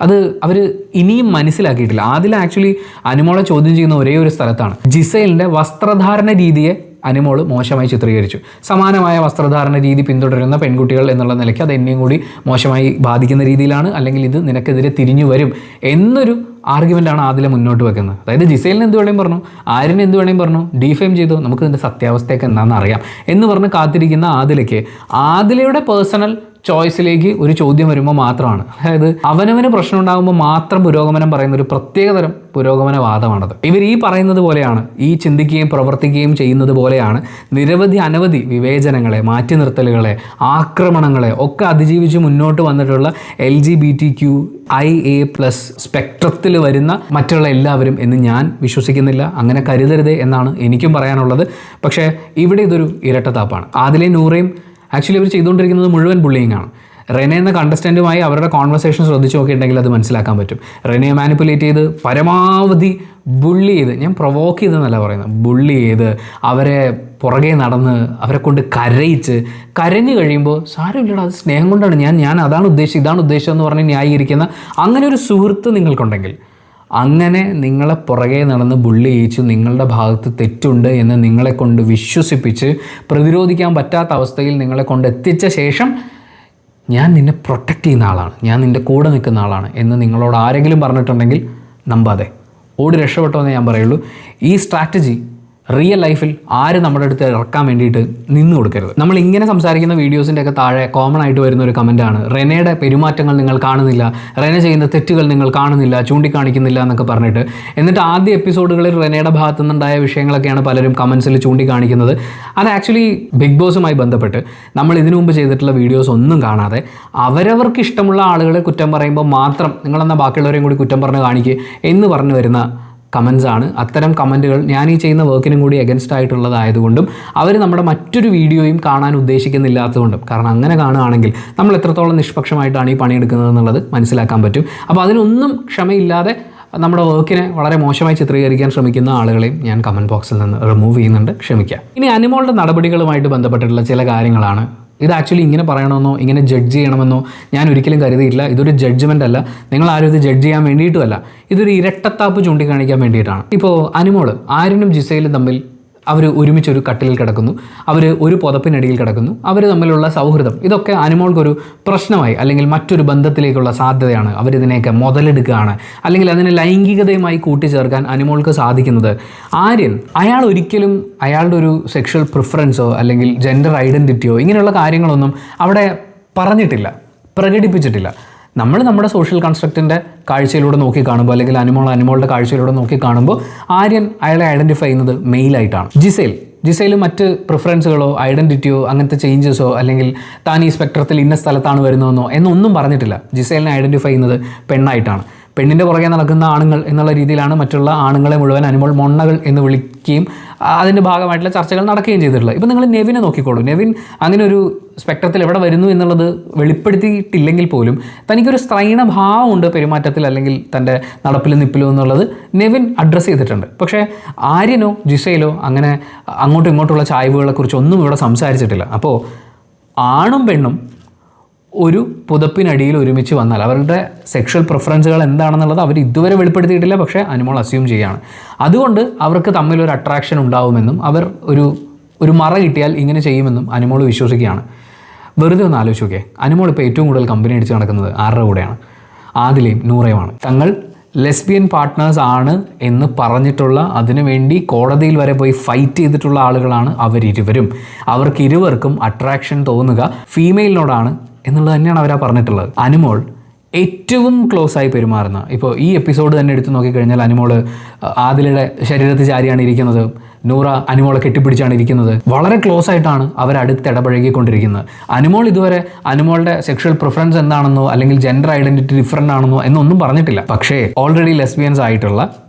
അത് അവർ ഇനിയും മനസ്സിലാക്കിയിട്ടില്ല. ആദില ആക്ച്വലി അനിമോളെ ചോദ്യം ചെയ്യുന്ന ഒരേ ഒരു സ്ഥലത്താണ്. ജിസയിലിൻ്റെ വസ്ത്രധാരണ രീതിയെ അനിമോൾ മോശമായി ചിത്രീകരിച്ചു. സമാനമായ വസ്ത്രധാരണ രീതി പിന്തുടരുന്ന പെൺകുട്ടികൾ എന്നുള്ള നിലയ്ക്ക് അത് എന്നെയും കൂടി മോശമായി ബാധിക്കുന്ന രീതിയിലാണ്, അല്ലെങ്കിൽ ഇത് നിനക്കെതിരെ തിരിഞ്ഞു വരും എന്നൊരു ആർഗ്യുമെൻ്റാണ് ആദില മുന്നോട്ട് വെക്കുന്നത്. അതായത് ജിസയിലിന് എന്ത് വേണേലും പറഞ്ഞു, ആര്യന് എന്ത് വേണേലും പറഞ്ഞു, ഡിഫെയിം ചെയ്തു, നമുക്ക് ഇതിൻ്റെ സത്യാവസ്ഥയൊക്കെ എന്താണെന്ന് അറിയാം എന്ന് പറഞ്ഞ് കാത്തിരിക്കുന്ന ആദിലയ്ക്ക് ആദിലയുടെ പേഴ്സണൽ ചോയ്സിലേക്ക് ഒരു ചോദ്യം വരുമ്പോൾ മാത്രമാണ്, അതായത് അവനവന് പ്രശ്നം ഉണ്ടാകുമ്പോൾ മാത്രം പുരോഗമനം പറയുന്ന ഒരു പ്രത്യേകതരം പുരോഗമനവാദമാണത്. ഇവർ ഈ പറയുന്നത് പോലെയാണ്, ഈ ചിന്തിക്കുകയും പ്രവർത്തിക്കുകയും ചെയ്യുന്നത് പോലെയാണ് അനവധി വിവേചനങ്ങളെ, മാറ്റി നിർത്തലുകളെ, ആക്രമണങ്ങളെ ഒക്കെ അതിജീവിച്ച് മുന്നോട്ട് വന്നിട്ടുള്ള LGBTQIA+ സ്പെക്ട്രത്തിൽ വരുന്ന മറ്റുള്ള എല്ലാവരും എന്ന് ഞാൻ വിശ്വസിക്കുന്നില്ല. അങ്ങനെ കരുതരുതേ എന്നാണ് എനിക്കും പറയാനുള്ളത്. പക്ഷേ ഇവിടെ ഇതൊരു ഇരട്ടത്താപ്പാണ്. ആദിലയും നൂറയും ആക്ച്വലി അവർ ചെയ്തുകൊണ്ടിരിക്കുന്നത് മുഴുവൻ ബുള്ളിങ് ആണ്. റെനെ എന്ന കണ്ടസ്റ്റൻറ്റുമായി അവരുടെ കോൺവെർസേഷൻ ശ്രദ്ധിച്ച് നോക്കിയിട്ടുണ്ടെങ്കിൽ അത് മനസ്സിലാക്കാൻ പറ്റും. റെനയെ മാനിപ്പുലേറ്റ് ചെയ്ത് പരമാവധി ബുള്ളി ചെയ്ത്, ഞാൻ പ്രൊവോക്ക് ചെയ്തെന്നല്ല പറയുന്നത്, ബുള്ളി ചെയ്ത് അവരെ പുറകെ നടന്ന് അവരെ കൊണ്ട് കരഞ്ഞു കഴിയുമ്പോൾ സാരമില്ലടാ അത് സ്നേഹം കൊണ്ടാണ്, ഞാൻ അതാണ് ഉദ്ദേശിച്ചത് ഇതാണ് ഉദ്ദേശിച്ചതെന്ന് പറഞ്ഞ് ന്യായീകരിക്കുന്ന അങ്ങനെ ഒരു സുഹൃത്ത് നിങ്ങൾക്കുണ്ടെങ്കിൽ, അങ്ങനെ നിങ്ങളെ പുറകെ നടന്ന് ബുള്ളി ചെയ്യിച്ച് നിങ്ങളുടെ ഭാഗത്ത് തെറ്റുണ്ട് എന്ന് നിങ്ങളെ കൊണ്ട് വിശ്വസിപ്പിച്ച് പ്രതിരോധിക്കാൻ പറ്റാത്ത അവസ്ഥയിൽ നിങ്ങളെ കൊണ്ട് എത്തിച്ച ശേഷം ഞാൻ നിന്നെ പ്രൊട്ടക്റ്റ് ചെയ്യുന്ന ആളാണ്, ഞാൻ നിൻ്റെ കൂടെ നിൽക്കുന്ന ആളാണ് എന്ന് നിങ്ങളോട് ആരെങ്കിലും പറഞ്ഞിട്ടുണ്ടെങ്കിൽ നമ്പാതെ ഓടി രക്ഷപ്പെട്ടോ എന്ന് ഞാൻ പറയുള്ളൂ. ഈ സ്ട്രാറ്റജി റിയൽ ലൈഫിൽ ആരും നമ്മുടെ അടുത്ത് ഇറക്കാൻ വേണ്ടിയിട്ട് നിന്ന് കൊടുക്കരുത്. നമ്മൾ ഇങ്ങനെ സംസാരിക്കുന്ന വീഡിയോസിൻ്റെ ഒക്കെ താഴെ കോമൺ ആയിട്ട് വരുന്ന ഒരു കമൻറ്റാണ്, റെനയുടെ പെരുമാറ്റങ്ങൾ നിങ്ങൾ കാണുന്നില്ല, റെന ചെയ്യുന്ന തെറ്റുകൾ നിങ്ങൾ കാണുന്നില്ല, ചൂണ്ടിക്കാണിക്കുന്നില്ല എന്നൊക്കെ പറഞ്ഞിട്ട്. എന്നിട്ട് ആദ്യ എപ്പിസോഡുകളിൽ റെനയുടെ ഭാഗത്തു നിന്നുണ്ടായ വിഷയങ്ങളൊക്കെയാണ് പലരും കമൻസിൽ ചൂണ്ടിക്കാണിക്കുന്നത്. അത് ആക്ച്വലി ബിഗ് ബോസുമായി ബന്ധപ്പെട്ട് നമ്മൾ ഇതിനു മുമ്പ് ചെയ്തിട്ടുള്ള വീഡിയോസ് ഒന്നും കാണാതെ അവരവർക്ക് ഇഷ്ടമുള്ള ആളുകളെ കുറ്റം പറയുമ്പോൾ മാത്രം നിങ്ങളെന്നാൽ ബാക്കിയുള്ളവരെയും കൂടി കുറ്റം പറഞ്ഞ് കാണിക്കുക എന്ന് പറഞ്ഞു വരുന്ന കമൻസ് ആണ്. അത്തരം കമൻറ്റുകൾ ഞാൻ ഈ ചെയ്യുന്ന വർക്കിനും കൂടി എഗൻസ്റ്റ് ആയിട്ടുള്ളതായതുകൊണ്ടും അവർ നമ്മുടെ മറ്റൊരു വീഡിയോയും കാണാൻ ഉദ്ദേശിക്കുന്നില്ലാത്തതുകൊണ്ടും, കാരണം അങ്ങനെ കാണുകയാണെങ്കിൽ നമ്മൾ എത്രത്തോളം നിഷ്പക്ഷമായിട്ടാണ് ഈ പണിയെടുക്കുന്നത് എന്നുള്ളത് മനസ്സിലാക്കാൻ പറ്റും. അപ്പോൾ അതിനൊന്നും ക്ഷമയില്ലാതെ നമ്മുടെ വർക്കിനെ വളരെ മോശമായി ചിത്രീകരിക്കാൻ ശ്രമിക്കുന്ന ആളുകളെയും ഞാൻ കമൻറ്റ് ബോക്സിൽ നിന്ന് റിമൂവ് ചെയ്യുന്നുണ്ട്, ക്ഷമിക്കുക. ഇനി അനിമോളുടെ നടപടികളുമായിട്ട് ബന്ധപ്പെട്ടിട്ടുള്ള ചില കാര്യങ്ങളാണ്. ഇത് ആക്ച്വലി ഇങ്ങനെ പറയണമെന്നോ ഇങ്ങനെ ജഡ്ജ് ചെയ്യണമെന്നോ ഞാൻ ഒരിക്കലും കരുതിയില്ല. ഇതൊരു ജഡ്ജ്മെൻ്റ് അല്ല, നിങ്ങളാരും ഇത് ജഡ്ജ് ചെയ്യാൻ വേണ്ടിയിട്ടുമല്ല, ഇതൊരു ഇരട്ടത്താപ്പ് ചൂണ്ടിക്കാണിക്കാൻ വേണ്ടിയിട്ടാണ്. ഇപ്പോൾ അനിമോൾ ആര്യനും ജിസയിലും തമ്മിൽ അവർ ഒരുമിച്ചൊരു കട്ടിലിൽ കിടക്കുന്നു, അവർ ഒരു പുതപ്പിനടിയിൽ കിടക്കുന്നു, അവർ തമ്മിലുള്ള സൗഹൃദം ഇതൊക്കെ അനിമോൾക്കൊരു പ്രശ്നമായി അല്ലെങ്കിൽ മറ്റൊരു ബന്ധത്തിലേക്കുള്ള സാധ്യതയാണ്. അവരിതിനെയൊക്കെ മുതലെടുക്കുകയാണ്, അല്ലെങ്കിൽ അതിനെ ലൈംഗികതയുമായി കൂട്ടിച്ചേർക്കാൻ അനിമോൾക്ക് സാധിക്കുന്നത്. ആര്യൻ അയാൾ ഒരിക്കലും അയാളുടെ ഒരു സെക്ഷൽ പ്രിഫറൻസോ അല്ലെങ്കിൽ ജെൻഡർ ഐഡൻറ്റിറ്റിയോ ഇങ്ങനെയുള്ള കാര്യങ്ങളൊന്നും അവിടെ പറഞ്ഞിട്ടില്ല, പ്രകടിപ്പിച്ചിട്ടില്ല. നമ്മൾ നമ്മുടെ സോഷ്യൽ കൺസ്ട്രക്റ്റിൻ്റെ കാഴ്ചയിലൂടെ നോക്കി കാണുമ്പോൾ, അല്ലെങ്കിൽ അനിമോളുടെ കാഴ്ചയിലൂടെ നോക്കി കാണുമ്പോൾ ആര്യൻ അയാളെ ഐഡൻറ്റിഫൈ ചെയ്യുന്നത് മെയിലായിട്ടാണ്. ജിസയിൽ മറ്റ് പ്രിഫറൻസുകളോ ഐഡൻറ്റിറ്റിയോ അങ്ങനത്തെ ചേഞ്ചസോ അല്ലെങ്കിൽ താൻ ഈ സ്പെക്ട്രത്തിൽ ഇന്ന സ്ഥലത്താണ് വരുന്നതെന്നോ എന്നൊന്നും പറഞ്ഞിട്ടില്ല. ജിസയിലിനെ ഐഡൻറ്റിഫൈ ചെയ്യുന്നത് പെണ്ണായിട്ടാണ്. പെണ്ണിൻ്റെ പുറകെ നടക്കുന്ന ആണുങ്ങൾ എന്നുള്ള രീതിയിലാണ് മറ്റുള്ള ആണുങ്ങളെ മുഴുവൻ അനിമോൾ മൊണ്ണകൾ എന്ന് വിളിക്കുകയും അതിൻ്റെ ഭാഗമായിട്ടുള്ള ചർച്ചകൾ നടക്കുകയും ചെയ്തിട്ടുള്ളത്. ഇപ്പം നിങ്ങൾ നെവിനെ നോക്കിക്കോളൂ. നെവിൻ അങ്ങനെ ഒരു സ്പെക്ട്രത്തിൽ എവിടെ വരുന്നു എന്നുള്ളത് വെളിപ്പെടുത്തിയിട്ടില്ലെങ്കിൽ പോലും തനിക്കൊരു സ്ത്രൈണഭാവമുണ്ട് പെരുമാറ്റത്തിൽ അല്ലെങ്കിൽ തൻ്റെ നടപ്പിലും നിപ്പിലും എന്നുള്ളത് നെവിൻ അഡ്രസ്സ് ചെയ്തിട്ടുണ്ട്. പക്ഷേ ആര്യനോ ജിസയിലോ അങ്ങനെ അങ്ങോട്ടും ഇങ്ങോട്ടുള്ള ചായ്വുകളെക്കുറിച്ച് ഒന്നും ഇവിടെ സംസാരിച്ചിട്ടില്ല. അപ്പോൾ ആണും പെണ്ണും ഒരു പുതപ്പിനടിയിൽ ഒരുമിച്ച് വന്നാൽ അവരുടെ സെക്ഷൽ പ്രിഫറൻസുകൾ എന്താണെന്നുള്ളത് അവർ ഇതുവരെ വെളിപ്പെടുത്തിയിട്ടില്ല. പക്ഷേ അനിമോൾ അസ്യൂം ചെയ്യുകയാണ്. അതുകൊണ്ട് അവർക്ക് തമ്മിലൊരു അട്രാക്ഷൻ ഉണ്ടാവുമെന്നും അവർ ഒരു മറ കിട്ടിയാൽ ഇങ്ങനെ ചെയ്യുമെന്നും അനിമോൾ വിശ്വസിക്കുകയാണ്. വെറുതെ ഒന്ന് ആലോചിച്ച് നോക്കിയേ, അനിമോൾ ഇപ്പോൾ ഏറ്റവും കൂടുതൽ കമ്പനി അടിച്ച് നടക്കുന്നത് ആരുടെ കൂടെയാണ്? ആദിലയും നൂറയുമാണ്. തങ്ങൾ ലെസ്ബിയൻ പാർട്ട്നേഴ്സ് ആണ് എന്ന് പറഞ്ഞിട്ടുള്ള, അതിനുവേണ്ടി കോടതിയിൽ വരെ പോയി ഫൈറ്റ് ചെയ്തിട്ടുള്ള ആളുകളാണ് അവരിരുവരും. അവർക്ക് ഇരുവർക്കും അട്രാക്ഷൻ തോന്നുക ഫീമെയിലിനോടാണ് എന്നുള്ളത് തന്നെയാണ് അവരാ പറഞ്ഞിട്ടുള്ളത്. അനിമോൾ ഏറ്റവും ക്ലോസ് ആയി പെരുമാറുന്ന, ഇപ്പോൾ ഈ എപ്പിസോഡ് തന്നെ എടുത്തു നോക്കിക്കഴിഞ്ഞാൽ അനിമോൾ ആദിലയുടെ ശരീരത്തിൽ ചാരിയാണ് ഇരിക്കുന്നത്, നൂറ അനിമോളെ കെട്ടിപ്പിടിച്ചാണ് ഇരിക്കുന്നത്. വളരെ ക്ലോസ് ആയിട്ടാണ് അവരടുത്ത് ഇടപഴകിക്കൊണ്ടിരിക്കുന്നത്. അനിമോൾ ഇതുവരെ അനിമോളുടെ സെക്ഷൽ പ്രിഫറൻസ് എന്താണെന്നോ അല്ലെങ്കിൽ ജെൻഡർ ഐഡൻറ്റിറ്റി ഡിഫറൻ്റ് ആണെന്നോ എന്നൊന്നും പറഞ്ഞിട്ടില്ല. പക്ഷേ ഓൾറെഡി ലെസ്ബിയൻസ് ആയിട്ടുള്ള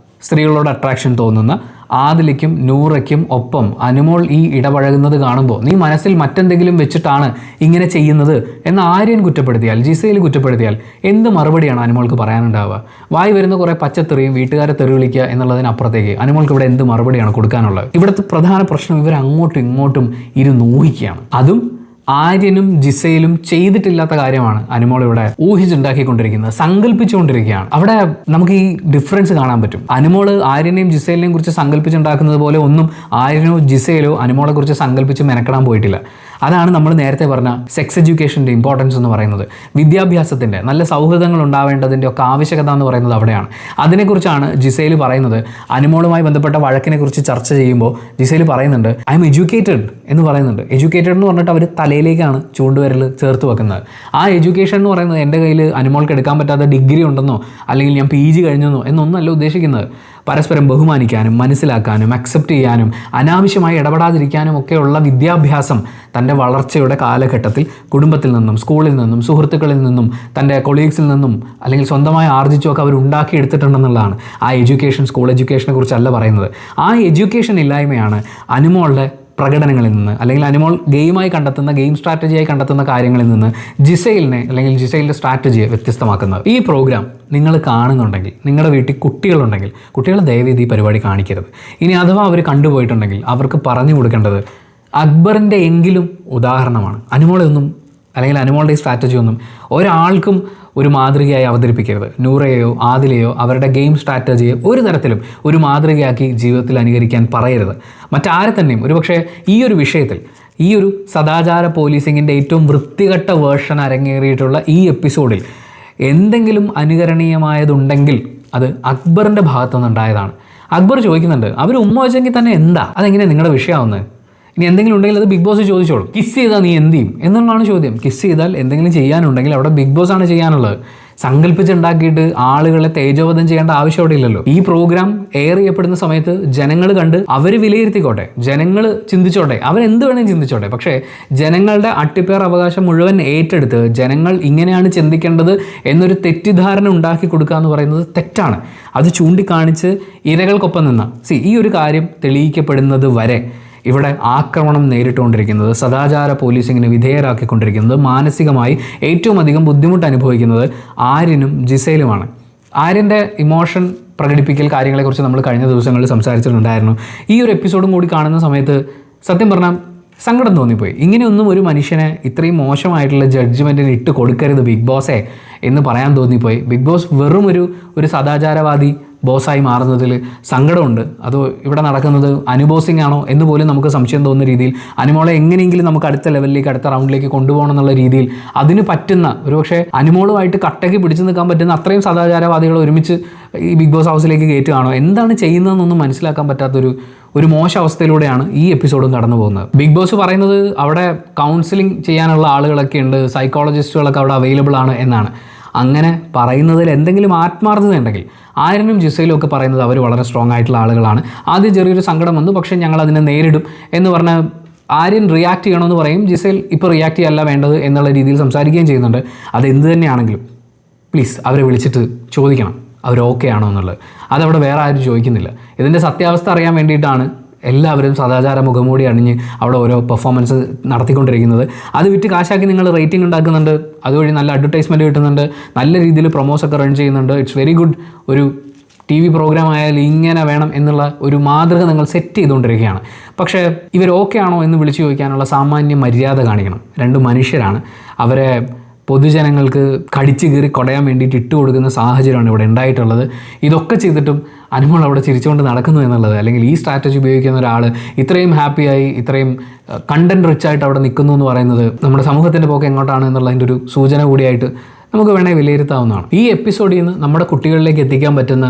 സ്ത്രീകളോട് അട്രാക്ഷൻ തോന്നുന്ന ആദിലയ്ക്കും നൂറയ്ക്കും ഒപ്പം അനിമോൾ ഈ ഇടപഴകുന്നത് കാണുമ്പോൾ നീ മനസ്സിൽ മറ്റെന്തെങ്കിലും വെച്ചിട്ടാണ് ഇങ്ങനെ ചെയ്യുന്നത് എന്ന് ആര്യൻ കുറ്റപ്പെടുത്തിയാൽ, ജിസയിൽ കുറ്റപ്പെടുത്തിയാൽ എന്ത് മറുപടിയാണ് അനിമോൾക്ക് പറയാനുണ്ടാവുക? വായി വരുന്ന കുറേ പച്ചത്തെറിയും വീട്ടുകാരെ തെറി വിളിക്കുക എന്നുള്ളതിനപ്പുറത്തേക്ക് അനിമോൾക്ക് ഇവിടെ എന്ത് മറുപടിയാണ് കൊടുക്കാനുള്ളത്? ഇവിടുത്തെ പ്രധാന പ്രശ്നം ഇവർ അങ്ങോട്ടും ഇങ്ങോട്ടും ഊഹിക്കുകയാണ്. അതും ആര്യനും ജിസയിലും ചെയ്തിട്ടില്ലാത്ത കാര്യമാണ് അനിമോൾ ഇവിടെ ഊഹിച്ചുണ്ടാക്കിക്കൊണ്ടിരിക്കുന്നത്, സങ്കല്പിച്ചുകൊണ്ടിരിക്കുകയാണ്. അവിടെ നമുക്ക് ഈ ഡിഫറൻസ് കാണാൻ പറ്റും. അനിമോൾ ആര്യനെയും ജിസയിലിനെയും കുറിച്ച് സങ്കല്പിച്ചുണ്ടാക്കുന്നത് പോലെ ഒന്നും ആര്യനോ ജിസയിലോ അനിമോളെ കുറിച്ച് സങ്കല്പിച്ച് മെനക്കെടാൻ പോയിട്ടില്ല. അതാണ് നമ്മൾ നേരത്തെ പറഞ്ഞ സെക്സ് എഡ്യൂക്കേഷൻ്റെ ഇമ്പോർട്ടൻസ് എന്ന് പറയുന്നത്. വിദ്യാഭ്യാസത്തിൻ്റെ, നല്ല സൗഹൃദങ്ങൾ ഉണ്ടാവേണ്ടതിൻ്റെ ഒക്കെ ആവശ്യകത എന്ന് പറയുന്നത് അവിടെയാണ്. അതിനെക്കുറിച്ചാണ് ജിസയിൽ പറയുന്നത്. അനിമോളുമായി ബന്ധപ്പെട്ട വഴക്കിനെക്കുറിച്ച് ചർച്ച ചെയ്യുമ്പോൾ ജിസയിൽ പറയുന്നുണ്ട്, ഐ എം എഡ്യൂക്കേറ്റഡ് എന്ന് പറയുന്നുണ്ട്. എഡ്യൂക്കേറ്റഡ് എന്ന് പറഞ്ഞിട്ട് അവർ തലയിലേക്കാണ് ചൂണ്ടുവിരൽ ചേർത്ത് വെക്കുന്നത്. ആ എഡ്യൂക്കേഷൻ എന്ന് പറയുന്നത് എൻ്റെ കയ്യിൽ അനിമോൾക്ക് എടുക്കാൻ പറ്റാത്ത ഡിഗ്രി ഉണ്ടെന്നോ അല്ലെങ്കിൽ ഞാൻ PG കഴിഞ്ഞെന്നോ എന്നൊന്നല്ല ഉദ്ദേശിക്കുന്നത്. പരസ്പരം ബഹുമാനിക്കാനും മനസ്സിലാക്കാനും അക്സെപ്റ്റ് ചെയ്യാനും അനാവശ്യമായി ഇടപെടാതിരിക്കാനും ഒക്കെയുള്ള വിദ്യാഭ്യാസം തൻ്റെ വളർച്ചയുടെ കാലഘട്ടത്തിൽ കുടുംബത്തിൽ നിന്നും സ്കൂളിൽ നിന്നും സുഹൃത്തുക്കളിൽ നിന്നും തൻ്റെ കൊളീഗ്സിൽ നിന്നും അല്ലെങ്കിൽ സ്വന്തമായി ആർജിച്ചുമൊക്കെ അവർ ഉണ്ടാക്കിയെടുത്തിട്ടുണ്ടെന്നുള്ളതാണ്. ആ എഡ്യൂക്കേഷൻ സ്കൂൾ എഡ്യൂക്കേഷനെ കുറിച്ചല്ല പറയുന്നത്. ആ എഡ്യൂക്കേഷൻ ഇല്ലായ്മയാണ് അനിമോളുടെ പ്രകടനങ്ങളിൽ നിന്ന് അല്ലെങ്കിൽ അനിമോൾ ഗെയിം സ്ട്രാറ്റജിയായി കണ്ടെത്തുന്ന കാര്യങ്ങളിൽ നിന്ന് ജിസയിലിനെ അല്ലെങ്കിൽ ജിസയിലിൻ്റെ സ്ട്രാറ്റജിയെ വ്യത്യസ്തമാക്കുന്നത്. ഈ പ്രോഗ്രാം നിങ്ങൾ കാണുന്നുണ്ടെങ്കിൽ, നിങ്ങളുടെ വീട്ടിൽ കുട്ടികളുണ്ടെങ്കിൽ, കുട്ടികൾ ദയവേദി ഈ പരിപാടി കാണിക്കരുത്. ഇനി അഥവാ അവർ കണ്ടുപോയിട്ടുണ്ടെങ്കിൽ അവർക്ക് പറഞ്ഞു കൊടുക്കേണ്ടത് അക്ബറിൻ്റെ എങ്കിലും ഉദാഹരണമാണ്. അനിമോളെ ഒന്നും അല്ലെങ്കിൽ അനിമോളുടെ ഈ സ്ട്രാറ്റജി ഒന്നും ഒരാൾക്കും ഒരു മാതൃകയായി അവതരിപ്പിക്കരുത്. നൂറയെയോ ആദിലയോ അവരുടെ ഗെയിം സ്ട്രാറ്റജിയെ ഒരു തരത്തിലും ഒരു മാതൃകയാക്കി ജീവിതത്തിൽ അനുകരിക്കാൻ പറയരുത്. മറ്റാരെ തന്നെയും ഒരുപക്ഷെ ഈ ഒരു വിഷയത്തിൽ, ഈ ഒരു സദാചാര പോലീസിങ്ങിൻ്റെ ഏറ്റവും വൃത്തികെട്ട വേർഷൻ അരങ്ങേറിയിട്ടുള്ള ഈ എപ്പിസോഡിൽ എന്തെങ്കിലും അനുകരണീയമായതുണ്ടെങ്കിൽ അത് അക്ബറിൻ്റെ ഭാഗത്തുനിന്നുണ്ടായതാണ്. അക്ബർ ചോദിക്കുന്നുണ്ട്, അവർ ഉമ്മ വെച്ചെങ്കിൽ തന്നെ എന്താ, അതെങ്ങനെയാണ് നിങ്ങളുടെ വിഷയമാവുന്നത്? ഇനി എന്തെങ്കിലും ഉണ്ടെങ്കിൽ അത് ബിഗ് ബോസ് ചോദിച്ചോളൂ. കിസ് ചെയ്താൽ നീ എന്ത് ചെയ്യും എന്നുള്ളതാണ് ചോദ്യം. കിസ് ചെയ്താൽ എന്തെങ്കിലും ചെയ്യാനുണ്ടെങ്കിൽ അവിടെ ബിഗ് ബോസ് ആണ് ചെയ്യാനുള്ളത്. സങ്കല്പിച്ചുണ്ടാക്കിയിട്ട് ആളുകളെ തേജോവധം ചെയ്യേണ്ട ആവശ്യം അവിടെ ഇല്ലല്ലോ. ഈ പ്രോഗ്രാം എയർ ചെയ്യപ്പെടുന്ന സമയത്ത് ജനങ്ങൾ കണ്ട് അവർ വിലയിരുത്തിക്കോട്ടെ, ജനങ്ങൾ ചിന്തിച്ചോട്ടെ, അവരെന്ത് വേണമെങ്കിൽ ചിന്തിച്ചോട്ടെ. പക്ഷേ ജനങ്ങളുടെ അട്ടിപ്പേർ അവകാശം മുഴുവൻ ഏറ്റെടുത്ത് ജനങ്ങൾ ഇങ്ങനെയാണ് ചിന്തിക്കേണ്ടത് എന്നൊരു തെറ്റിദ്ധാരണ ഉണ്ടാക്കി കൊടുക്കുക എന്ന് പറയുന്നത് തെറ്റാണ്. അത് ചൂണ്ടിക്കാണിച്ച് ഇരകൾക്കൊപ്പം നിന്ന ഈ ഒരു കാര്യം തെളിയിക്കപ്പെടുന്നത് വരെ ഇവിടെ ആക്രമണം നേരിട്ടുകൊണ്ടിരിക്കുന്നത്, സദാചാര പോലീസിങ്ങിന് വിധേയരാക്കിക്കൊണ്ടിരിക്കുന്നത്, മാനസികമായി ഏറ്റവും അധികം ബുദ്ധിമുട്ട് അനുഭവിക്കുന്നത് ആര്യനും ജിസേലുമാണ്. ആര്യൻ്റെ ഇമോഷൻ പ്രകടിപ്പിക്കൽ കാര്യങ്ങളെക്കുറിച്ച് നമ്മൾ കഴിഞ്ഞ ദിവസങ്ങളിൽ സംസാരിച്ചിട്ടുണ്ടായിരുന്നു. ഈ ഒരു എപ്പിസോഡും കൂടി കാണുന്ന സമയത്ത് സത്യം പറഞ്ഞാൽ സങ്കടം തോന്നിപ്പോയി. ഇങ്ങനെയൊന്നും ഒരു മനുഷ്യനെ ഇത്രയും മോശമായിട്ടുള്ള ജഡ്ജ്മെൻറ്റിന് ഇട്ട് കൊടുക്കരുത് ബിഗ് ബോസേ എന്ന് പറയാൻ തോന്നിപ്പോയി. ബിഗ് ബോസ് വെറും ഒരു സദാചാരവാദി ബോസായി മാറുന്നതിൽ സങ്കടമുണ്ട്. അത് ഇവിടെ നടക്കുന്നത് അനുബോസിംഗ് ആണോ എന്ന് പോലും നമുക്ക് സംശയം തോന്നുന്ന രീതിയിൽ അനുമോളെ എങ്ങനെയെങ്കിലും നമുക്ക് അടുത്ത ലെവലിലേക്ക്, അടുത്ത റൗണ്ടിലേക്ക് കൊണ്ടുപോകണം എന്നുള്ള രീതിയിൽ അതിന് പറ്റുന്ന, ഒരുപക്ഷെ അനുമോളുമായിട്ട് കട്ടയ്ക്ക് പിടിച്ചു നിൽക്കാൻ പറ്റുന്ന അത്രയും സദാചാരവാദികൾ ഒരുമിച്ച് ഈ ബിഗ് ബോസ് ഹൗസിലേക്ക് കയറ്റുകയാണോ, എന്താണ് ചെയ്യുന്നതെന്നൊന്നും മനസ്സിലാക്കാൻ പറ്റാത്തൊരു മോശം അവസ്ഥയിലൂടെയാണ് ഈ എപ്പിസോഡും കടന്നു പോകുന്നത്. ബിഗ് ബോസ് പറയുന്നത് അവിടെ കൗൺസിലിംഗ് ചെയ്യാനുള്ള ആളുകളൊക്കെ ഉണ്ട്, സൈക്കോളജിസ്റ്റുകളൊക്കെ അവിടെ അവൈലബിൾ ആണ് എന്നാണ്. അങ്ങനെ പറയുന്നതിൽ എന്തെങ്കിലും ആത്മാർത്ഥത ഉണ്ടെങ്കിൽ ആര്യനും ജിസയിലും ഒക്കെ പറയുന്നത് അവർ വളരെ സ്ട്രോങ് ആയിട്ടുള്ള ആളുകളാണ്. ആദ്യം ചെറിയൊരു സങ്കടം വന്നു, പക്ഷേ ഞങ്ങൾ അതിനെ നേരിടും എന്ന് പറഞ്ഞാൽ ആര്യൻ റിയാക്ട് ചെയ്യണമെന്ന് പറയും, ജിസയിൽ ഇപ്പോൾ റിയാക്ട് ചെയ്യല്ല വേണ്ടത് എന്നുള്ള രീതിയിൽ സംസാരിക്കുകയും ചെയ്യുന്നുണ്ട്. അത് എന്ത് തന്നെയാണെങ്കിലും പ്ലീസ് അവരെ വിളിച്ചിട്ട് ചോദിക്കണം അവർ ഓക്കെ ആണോ എന്നുള്ളത്. അതവിടെ വേറെ ആരും ചോദിക്കുന്നില്ല. ഇതിൻ്റെ സത്യാവസ്ഥ അറിയാൻ വേണ്ടിയിട്ടാണ് എല്ലാവരും സദാചാര മുഖംമൂടി അണിഞ്ഞ് അവിടെ ഓരോ പെർഫോമൻസ് നടത്തിക്കൊണ്ടിരിക്കുന്നത്. അത് വിറ്റ് കാശാക്കി നിങ്ങൾ റേറ്റിംഗ് ഉണ്ടാക്കുന്നുണ്ട്, അതുവഴി നല്ല അഡ്വർടൈസ്മെൻറ്റ് കിട്ടുന്നുണ്ട്, നല്ല രീതിയിൽ പ്രൊമോസൊക്കെ റൺ ചെയ്യുന്നുണ്ട്. It's very good. ഒരു TV പ്രോഗ്രാം ആയാലും ഇങ്ങനെ വേണം എന്നുള്ള ഒരു മാതൃക നിങ്ങൾ സെറ്റ് ചെയ്തുകൊണ്ടിരിക്കുകയാണ്. പക്ഷേ ഇവർ ഓക്കെ ആണോ എന്ന് വിളിച്ചു ചോദിക്കാനുള്ള സാമാന്യ മര്യാദ കാണിക്കണം. രണ്ട് മനുഷ്യരാണ്. അവരെ പൊതുജനങ്ങൾക്ക് കടിച്ചു കീറി കൊടയാൻ വേണ്ടിയിട്ട് ഇട്ട് കൊടുക്കുന്ന സാഹചര്യമാണ് ഇവിടെ ഉണ്ടായിട്ടുള്ളത്. ഇതൊക്കെ ചെയ്തിട്ടും അനുമോൾ അവിടെ ചിരിച്ചുകൊണ്ട് നടക്കുന്നു എന്നുള്ളത്, അല്ലെങ്കിൽ ഈ സ്ട്രാറ്റജി ഉപയോഗിക്കുന്ന ഒരാൾ ഇത്രയും ഹാപ്പിയായി, ഇത്രയും കണ്ടൻറ് റിച്ചായിട്ട് അവിടെ നിൽക്കുന്നു എന്ന് പറയുന്നത് നമ്മുടെ സമൂഹത്തിൻ്റെ പോക്ക് എങ്ങോട്ടാണ് എന്നുള്ളതിൻ്റെ ഒരു സൂചന കൂടിയായിട്ട് നമുക്ക് വേണമെങ്കിൽ വിലയിരുത്താവുന്നതാണ്. ഈ എപ്പിസോഡിൽ നിന്ന് നമ്മുടെ കുട്ടികളിലേക്ക് എത്തിക്കാൻ പറ്റുന്ന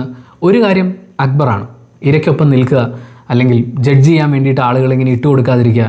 ഒരു കാര്യം അക്ബറാണ്. ഇരയ്ക്കൊപ്പം നിൽക്കുക, അല്ലെങ്കിൽ ജഡ്ജ് ചെയ്യാൻ വേണ്ടിയിട്ട് ആളുകളിങ്ങനെ ഇട്ട് കൊടുക്കാതിരിക്കുക.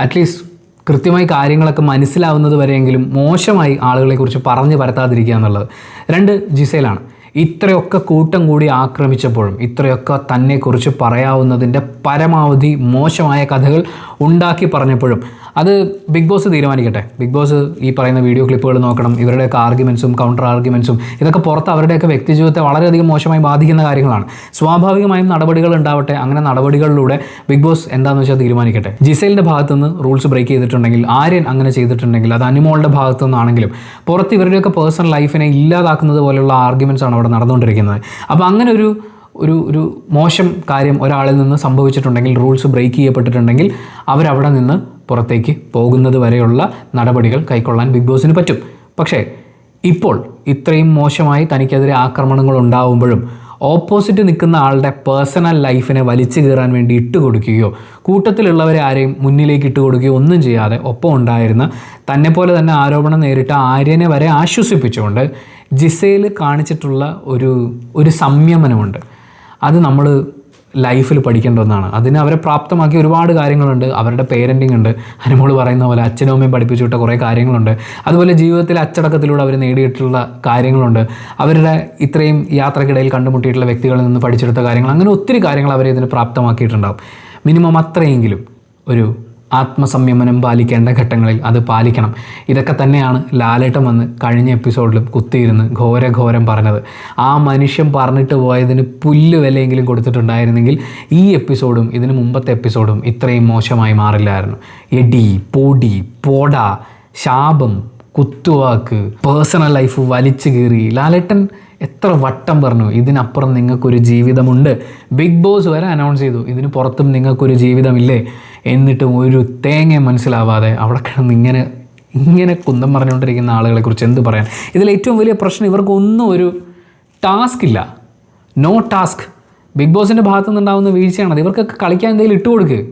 അറ്റ്ലീസ്റ്റ് കൃത്യമായി കാര്യങ്ങളൊക്കെ മനസ്സിലാവുന്നത് വരെയെങ്കിലും മോശമായി ആളുകളെക്കുറിച്ച് പറഞ്ഞു പരത്താതിരിക്കുക എന്നുള്ളത്. രണ്ട്, ജിസയിലാണ്. ഇത്രയൊക്കെ കൂട്ടം കൂടി ആക്രമിച്ചപ്പോഴും, ഇത്രയൊക്കെ തന്നെക്കുറിച്ച് പറയാവുന്നതിൻ്റെ പരമാവധി മോശമായ കഥകൾ ഉണ്ടാക്കി പറഞ്ഞപ്പോഴും അത് ബിഗ് ബോസ് തീരുമാനിക്കട്ടെ. ബിഗ് ബോസ് ഈ പറയുന്ന വീഡിയോ ക്ലിപ്പുകൾ നോക്കണം, ഇവരുടെയൊക്കെ ആർഗ്യുമെൻസും കൗണ്ടർ ആർഗ്യുമെൻസും ഇതൊക്കെ പുറത്ത് അവരുടെയൊക്കെ വ്യക്തിജീവിതത്തെ വളരെയധികം മോശമായി ബാധിക്കുന്ന കാര്യങ്ങളാണ്. സ്വാഭാവികമായും നടപടികൾ ഉണ്ടാവട്ടെ. അങ്ങനെ നടപടികളിലൂടെ ബിഗ് ബോസ് എന്താണെന്ന് വെച്ചാൽ തീരുമാനിക്കട്ടെ. ജിസേലിൻ്റെ ഭാഗത്തുനിന്ന് റൂൾസ് ബ്രേക്ക് ചെയ്തിട്ടുണ്ടെങ്കിൽ, ആര്യൻ അങ്ങനെ ചെയ്തിട്ടുണ്ടെങ്കിൽ, അത് അനുമോളുടെ ഭാഗത്തു നിന്നാണെങ്കിലും പുറത്ത് ഇവരുടെയൊക്കെ പേഴ്സണൽ ലൈഫിനെ ഇല്ലാതാക്കുന്നത് പോലെയുള്ള ആർഗ്യുമെൻറ്റ്സ് ആണ് അവിടെ നടന്നുകൊണ്ടിരിക്കുന്നത്. അപ്പോൾ അങ്ങനെ ഒരു മോശം കാര്യം ഒരാളിൽ നിന്ന് സംഭവിച്ചിട്ടുണ്ടെങ്കിൽ, റൂൾസ് ബ്രേക്ക് ചെയ്യപ്പെട്ടിട്ടുണ്ടെങ്കിൽ അവരവിടെ നിന്ന് പുറത്തേക്ക് പോകുന്നത് വരെയുള്ള നടപടികൾ കൈക്കൊള്ളാൻ ബിഗ് ബോസിന് പറ്റും. പക്ഷേ ഇപ്പോൾ ഇത്രയും മോശമായി തനിക്കെതിരെ ആക്രമണങ്ങൾ ഉണ്ടാവുമ്പോഴും ഓപ്പോസിറ്റ് നിൽക്കുന്ന ആളുടെ പേഴ്സണൽ ലൈഫിനെ വലിച്ചു കീറാൻ വേണ്ടി ഇട്ടുകൊടുക്കുകയോ കൂട്ടത്തിലുള്ളവരെ ആരെയും മുന്നിലേക്ക് ഇട്ടുകൊടുക്കുകയോ ഒന്നും ചെയ്യാതെ ഒപ്പം ഉണ്ടായിരുന്ന തന്നെപ്പോലെ തന്നെ ആരോപണം നേരിട്ട ആര്യനെ വരെ ആശ്വസിപ്പിച്ചുകൊണ്ട് ജിസയിൽ കാണിച്ചിട്ടുള്ള ഒരു സംയമനമുണ്ട്. അത് നമ്മൾ ലൈഫിൽ പഠിക്കേണ്ട ഒന്നാണ്. അതിന് അവരെ പ്രാപ്തമാക്കിയ ഒരുപാട് കാര്യങ്ങളുണ്ട്. അവരുടെ പേരൻറ്റിങ് ഉണ്ട്, അനുമോൾ പറയുന്ന പോലെ അച്ഛനും അമ്മയും പഠിപ്പിച്ചു വിട്ട കുറേ കാര്യങ്ങളുണ്ട്. അതുപോലെ ജീവിതത്തിൽ അച്ചടക്കത്തിലൂടെ അവർ നേടിയിട്ടുള്ള കാര്യങ്ങളുണ്ട്. അവരുടെ ഇത്രയും യാത്രക്കിടയിൽ കണ്ടുമുട്ടിയിട്ടുള്ള വ്യക്തികളിൽ നിന്ന് പഠിച്ചെടുത്ത കാര്യങ്ങൾ, അങ്ങനെ ഒത്തിരി കാര്യങ്ങൾ അവരെ ഇതിന് പ്രാപ്തമാക്കിയിട്ടുണ്ടാകും. മിനിമം അത്രയെങ്കിലും ഒരു ആത്മസംയമനം പാലിക്കേണ്ട ഘട്ടങ്ങളിൽ അത് പാലിക്കണം. ഇതൊക്കെ തന്നെയാണ് ലാലേട്ടൻ വന്ന് കഴിഞ്ഞ എപ്പിസോഡിലും കുത്തിയിരുന്ന് ഘോരം പറഞ്ഞത്. ആ മനുഷ്യൻ പറഞ്ഞിട്ട് പോയതിന് പുല്ല് വിലയെങ്കിലും കൊടുത്തിട്ടുണ്ടായിരുന്നെങ്കിൽ ഈ എപ്പിസോഡും ഇതിന് മുമ്പത്തെ എപ്പിസോഡും ഇത്രയും മോശമായി മാറില്ലായിരുന്നു. എടി, പൊടി, പോട, ശാപം, കുത്തുവാക്ക്, പേഴ്സണൽ ലൈഫ് വലിച്ചു കീറി ലാലേട്ടൻ എത്ര വട്ടം പറഞ്ഞു ഇതിനപ്പുറം നിങ്ങൾക്കൊരു ജീവിതമുണ്ട്. ബിഗ് ബോസ് വരെ അനൗൺസ് ചെയ്തു ഇതിന് പുറത്തും നിങ്ങൾക്കൊരു ജീവിതമില്ലേ. എന്നിട്ടും ഒരു തേങ്ങ മനസ്സിലാവാതെ അവിടെ കിടന്ന് ഇങ്ങനെ കുന്തം പറഞ്ഞുകൊണ്ടിരിക്കുന്ന ആളുകളെക്കുറിച്ച് എന്ത് പറയാൻ. ഇതിൽ ഏറ്റവും വലിയ പ്രശ്നം ഇവർക്കൊന്നും ഒരു ടാസ്ക് ഇല്ല. No task. ബിഗ് ബോസിൻ്റെ ഭാഗത്തു നിന്നുണ്ടാകുന്ന വീഴ്ചയാണത്. ഇവർക്കൊക്കെ കളിക്കാൻ എന്തെങ്കിലും ഇട്ട് കൊടുക്കുക.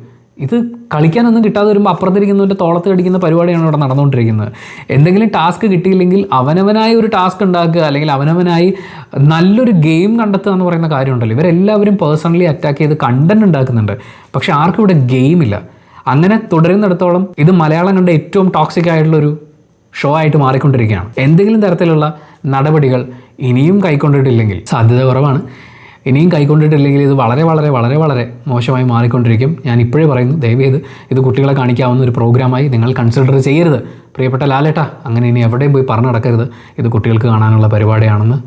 ഇത് കളിക്കാനൊന്നും കിട്ടാതെ വരുമ്പോൾ അപ്പുറത്തിരിക്കുന്നവൻ്റെ തോളത്ത് കടിക്കുന്ന പരിപാടിയാണ് ഇവിടെ നടന്നുകൊണ്ടിരിക്കുന്നത്. എന്തെങ്കിലും ടാസ്ക് കിട്ടിയില്ലെങ്കിൽ അവനവനായി ഒരു ടാസ്ക് ഉണ്ടാക്കുക, അല്ലെങ്കിൽ അവനവനായി നല്ലൊരു ഗെയിം കണ്ടെത്തുക എന്ന് പറയുന്ന കാര്യമുണ്ടല്ലോ. ഇവരെല്ലാവരും പേഴ്സണലി അറ്റാക്ക് ചെയ്ത് കണ്ടന്റ് ഉണ്ടാക്കുന്നുണ്ട്. പക്ഷേ ആർക്കും ഇവിടെ ഗെയിമില്ല. അങ്ങനെ തുടരുന്നിടത്തോളം ഇത് മലയാളം കണ്ട ഏറ്റവും ടോക്സിക് ആയിട്ടുള്ളൊരു ഷോ ആയിട്ട് മാറിക്കൊണ്ടിരിക്കുകയാണ്. എന്തെങ്കിലും തരത്തിലുള്ള നടപടികൾ ഇനിയും കൈക്കൊണ്ടിട്ടില്ലെങ്കിൽ, സാധ്യത കുറവാണ്, ഇനിയും കൈക്കൊണ്ടിട്ടില്ലെങ്കിൽ ഇത് വളരെ വളരെ വളരെ വളരെ മോശമായി മാറിക്കൊണ്ടിരിക്കും. ഞാൻ ഇപ്പോഴേ പറയുന്നു, ദയവേത് ഇത് കുട്ടികളെ കാണിക്കാവുന്ന ഒരു പ്രോഗ്രാമായി നിങ്ങൾ കൺസിഡർ ചെയ്യരുത്. പ്രിയപ്പെട്ട ലാലേട്ടാ, അങ്ങനെ ഇനി എവിടെയും പോയി പറഞ്ഞു നടക്കരുത്. ഇത് കുട്ടികൾക്ക് കാണാനുള്ള പരിപാടിയാണെന്ന്.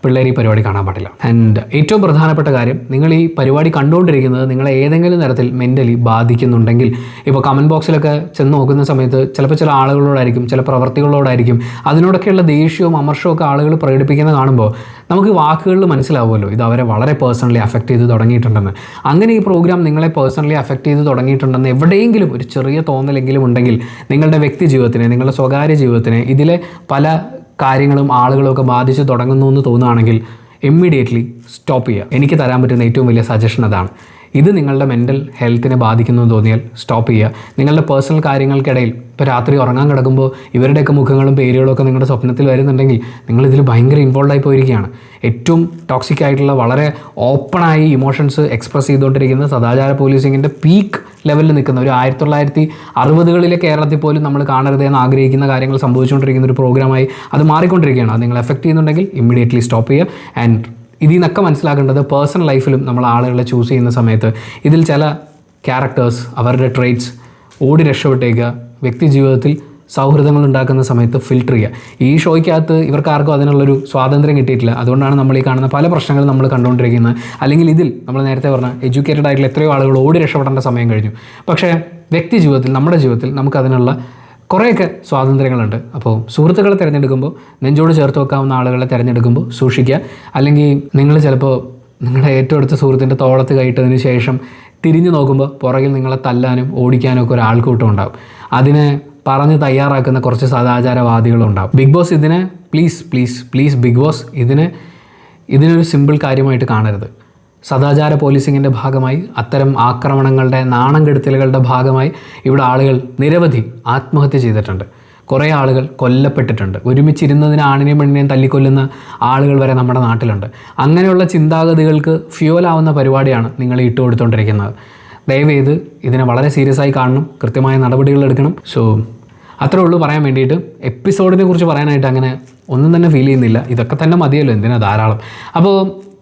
പിള്ളേർ ഈ പരിപാടി കാണാൻ പാടില്ല. ആൻഡ് ഏറ്റവും പ്രധാനപ്പെട്ട കാര്യം, നിങ്ങൾ ഈ പരിപാടി കണ്ടുകൊണ്ടിരിക്കുന്നത് നിങ്ങളെ ഏതെങ്കിലും തരത്തിൽ മെൻ്റലി ബാധിക്കുന്നുണ്ടെങ്കിൽ, ഇപ്പോൾ കമൻറ്റ് ബോക്സിലൊക്കെ ചെന്ന് നോക്കുന്ന സമയത്ത് ചിലപ്പോൾ ചില ആളുകളോടായിരിക്കും, ചില പ്രവർത്തികളോടായിരിക്കും അതിനോടൊക്കെയുള്ള ദേഷ്യവും അമർഷവും ഒക്കെ ആളുകൾ പ്രകടിപ്പിക്കുന്നത് കാണുമ്പോൾ നമുക്ക് വാക്കുകളിൽ മനസ്സിലാവുമല്ലോ ഇത് അവരെ വളരെ പേഴ്സണലി അഫക്റ്റ് ചെയ്ത് തുടങ്ങിയിട്ടുണ്ടെന്ന്. അങ്ങനെ ഈ പ്രോഗ്രാം നിങ്ങളെ പേഴ്സണലി അഫക്റ്റ് ചെയ്ത് തുടങ്ങിയിട്ടുണ്ടെന്ന് എവിടെയെങ്കിലും ഒരു ചെറിയ തോന്നലെങ്കിലും ഉണ്ടെങ്കിൽ, നിങ്ങളുടെ വ്യക്തി ജീവിതത്തിനെ, നിങ്ങളുടെ സ്വകാര്യ ജീവിതത്തിനെ ഇതിലെ പല കാര്യങ്ങളും ആളുകളൊക്കെ ബാധിച്ച് തുടങ്ങുന്നു എന്ന് തോന്നുകയാണെങ്കിൽ ഇമ്മീഡിയറ്റ്ലി സ്റ്റോപ്പ് ചെയ്യുക. എനിക്ക് തരാൻ പറ്റുന്ന ഏറ്റവും വലിയ സജഷൻ അതാണ്. ഇത് നിങ്ങളുടെ മെൻ്റൽ ഹെൽത്തിനെ ബാധിക്കുന്നു എന്ന് തോന്നിയാൽ സ്റ്റോപ്പ് ചെയ്യുക. നിങ്ങളുടെ പേഴ്സണൽ കാര്യങ്ങൾക്കിടയിൽ ഇപ്പോൾ രാത്രി ഉറങ്ങാൻ കിടക്കുമ്പോൾ ഇവരുടെയൊക്കെ മുഖങ്ങളും പേരുകളും ഒക്കെ നിങ്ങളുടെ സ്വപ്നത്തിൽ വരുന്നുണ്ടെങ്കിൽ നിങ്ങളിതിൽ ഭയങ്കര ഇൻവോൾവ് ആയി പോയിരിക്കുകയാണ്. ഏറ്റവും ടോക്സിക് ആയിട്ടുള്ള വളരെ ഓപ്പണായി ഇമോഷൻസ് എക്സ്പ്രസ് ചെയ്തുകൊണ്ടിരിക്കുന്ന സദാചാര പോലീസിങ്ങിൻ്റെ പീക്ക് ലെവലിൽ നിൽക്കുന്ന ഒരു 1960കളിലെ കേരളത്തിൽ പോലും നമ്മൾ കാണരുതെന്ന് ആഗ്രഹിക്കുന്ന കാര്യങ്ങൾ സംഭവിച്ചുകൊണ്ടിരിക്കുന്ന ഒരു പ്രോഗ്രാമായി അത് മാറിക്കൊണ്ടിരിക്കുകയാണ്. അത് നിങ്ങൾ എഫക്റ്റ് ചെയ്യുന്നുണ്ടെങ്കിൽ ഇമ്മീഡിയറ്റ്ലി സ്റ്റോപ്പ് ചെയ്യുക. ആൻഡ് ഇതിൽ നിന്നൊക്കെ മനസ്സിലാക്കേണ്ടത്, പേഴ്സണൽ ലൈഫിലും നമ്മൾ ആളുകളെ ചൂസ് ചെയ്യുന്ന സമയത്ത് ഇതിൽ ചില ക്യാരക്ടേഴ്സ്, അവരുടെ ട്രേറ്റ്സ് ഓടി രക്ഷപ്പെട്ടേക്കുക. വ്യക്തി ജീവിതത്തിൽ സൗഹൃദങ്ങൾ ഉണ്ടാക്കുന്ന സമയത്ത് ഫിൽട്ടർ ചെയ്യുക. ഈ ഷോയ്ക്കകത്ത് ഇവർക്കാർക്കും അതിനുള്ളൊരു സ്വാതന്ത്ര്യം കിട്ടിയിട്ടില്ല. അതുകൊണ്ടാണ് നമ്മൾ ഈ കാണുന്ന പല പ്രശ്നങ്ങളും നമ്മൾ കണ്ടുകൊണ്ടിരിക്കുന്നത്. അല്ലെങ്കിൽ ഇതിൽ നമ്മൾ നേരത്തെ പറഞ്ഞ എഡ്യൂക്കേറ്റഡ് ആയിട്ടുള്ള എത്രയോ ആളുകൾ ഓടി രക്ഷപ്പെടേണ്ട സമയം കഴിഞ്ഞു. പക്ഷേ വ്യക്തി ജീവിതത്തിൽ, നമ്മുടെ ജീവിതത്തിൽ നമുക്കതിനുള്ള കുറേയൊക്കെ സ്വാതന്ത്ര്യങ്ങളുണ്ട്. അപ്പോൾ സുഹൃത്തുക്കളെ തിരഞ്ഞെടുക്കുമ്പോൾ നെഞ്ചോട് ചേർത്ത് വെക്കാവുന്ന ആളുകളെ തിരഞ്ഞെടുക്കുമ്പോൾ സൂക്ഷിക്കുക. അല്ലെങ്കിൽ നിങ്ങൾ ചിലപ്പോൾ നിങ്ങളുടെ ഏറ്റവും അടുത്ത സുഹൃത്തിൻ്റെ തോളത്ത് കയറ്റതിന് ശേഷം തിരിഞ്ഞു നോക്കുമ്പോൾ പുറകിൽ നിങ്ങളെ തല്ലാനും ഓടിക്കാനും ഒക്കെ ഒരാൾക്കൂട്ടം ഉണ്ടാകും. അതിനെ പറഞ്ഞ് തയ്യാറാക്കുന്ന കുറച്ച് സദാചാരവാദികളും ഉണ്ടാകും. ബിഗ് ബോസ് ഇതിനെ പ്ലീസ് ബിഗ് ബോസ് ഇതിനൊരു സിമ്പിൾ കാര്യമായിട്ട് കാണരുത്. സദാചാര പോലീസിങ്ങിൻ്റെ ഭാഗമായി, അത്തരം ആക്രമണങ്ങളുടെ, നാണം കെടുത്തലുകളുടെ ഭാഗമായി ഇവിടെ ആളുകൾ നിരവധി ആത്മഹത്യ ചെയ്തിട്ടുണ്ട്. കുറേ ആളുകൾ കൊല്ലപ്പെട്ടിട്ടുണ്ട്. ഒരുമിച്ചിരുന്നതിന് ആണിനെയും പെണ്ണിനെയും തല്ലിക്കൊല്ലുന്ന ആളുകൾ വരെ നമ്മുടെ നാട്ടിലുണ്ട്. അങ്ങനെയുള്ള ചിന്താഗതികൾക്ക് ഫ്യൂവലാവുന്ന പരിപാടിയാണ് നിങ്ങൾ ഇട്ടുകൊടുത്തുകൊണ്ടിരിക്കുന്നത്. ദയവേത് ഇതിനെ വളരെ സീരിയസ് ആയി കാണണം, കൃത്യമായ നടപടികൾ എടുക്കണം. സോ അത്രേ ഉള്ളൂ പറയാൻ വേണ്ടിയിട്ട്. എപ്പിസോഡിനെ കുറിച്ച് പറയാനായിട്ട് അങ്ങനെ ഒന്നും തന്നെ ഫീൽ ചെയ്യുന്നില്ല. ഇതൊക്കെ തന്നെ മതിയല്ലോ, എന്തിനാ ധാരാളം. അപ്പോൾ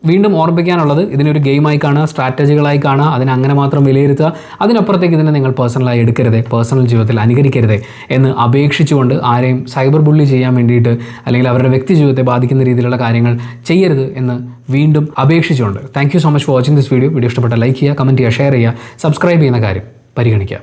വീണ്ടും ഓർമ്മിപ്പിക്കാനുള്ളത്, ഇതിനൊരു ഗെയിമായി കാണുക, സ്ട്രാറ്റജികളായി കാണുക, അതിനങ്ങനെ മാത്രം വിലയിരുത്തുക. അതിനപ്പുറത്തേക്ക് ഇതിനെ നിങ്ങൾ പേഴ്സണലായി എടുക്കരുതേ, പേഴ്സണൽ ജീവിതത്തിൽ അനുകരിക്കരുതേ എന്ന് അപേക്ഷിച്ചുകൊണ്ട് ആരെയും സൈബർ ബുള്ളി ചെയ്യാൻ വേണ്ടിയിട്ട് അല്ലെങ്കിൽ അവരുടെ വ്യക്തി ജീവിതത്തെ ബാധിക്കുന്ന രീതിയിലുള്ള കാര്യങ്ങൾ ചെയ്യരുത് എന്ന് വീണ്ടും അപേക്ഷിച്ചുകൊണ്ട് thank you so much for watching this video. Video ഇഷ്ടപ്പെട്ട ലൈക്ക് ചെയ്യുക, കമൻറ്റ് ചെയ്യുക, ഷെയർ ചെയ്യുക, സബ്സ്ക്രൈബ് ചെയ്യുന്ന കാര്യം പരിഗണിക്കുക.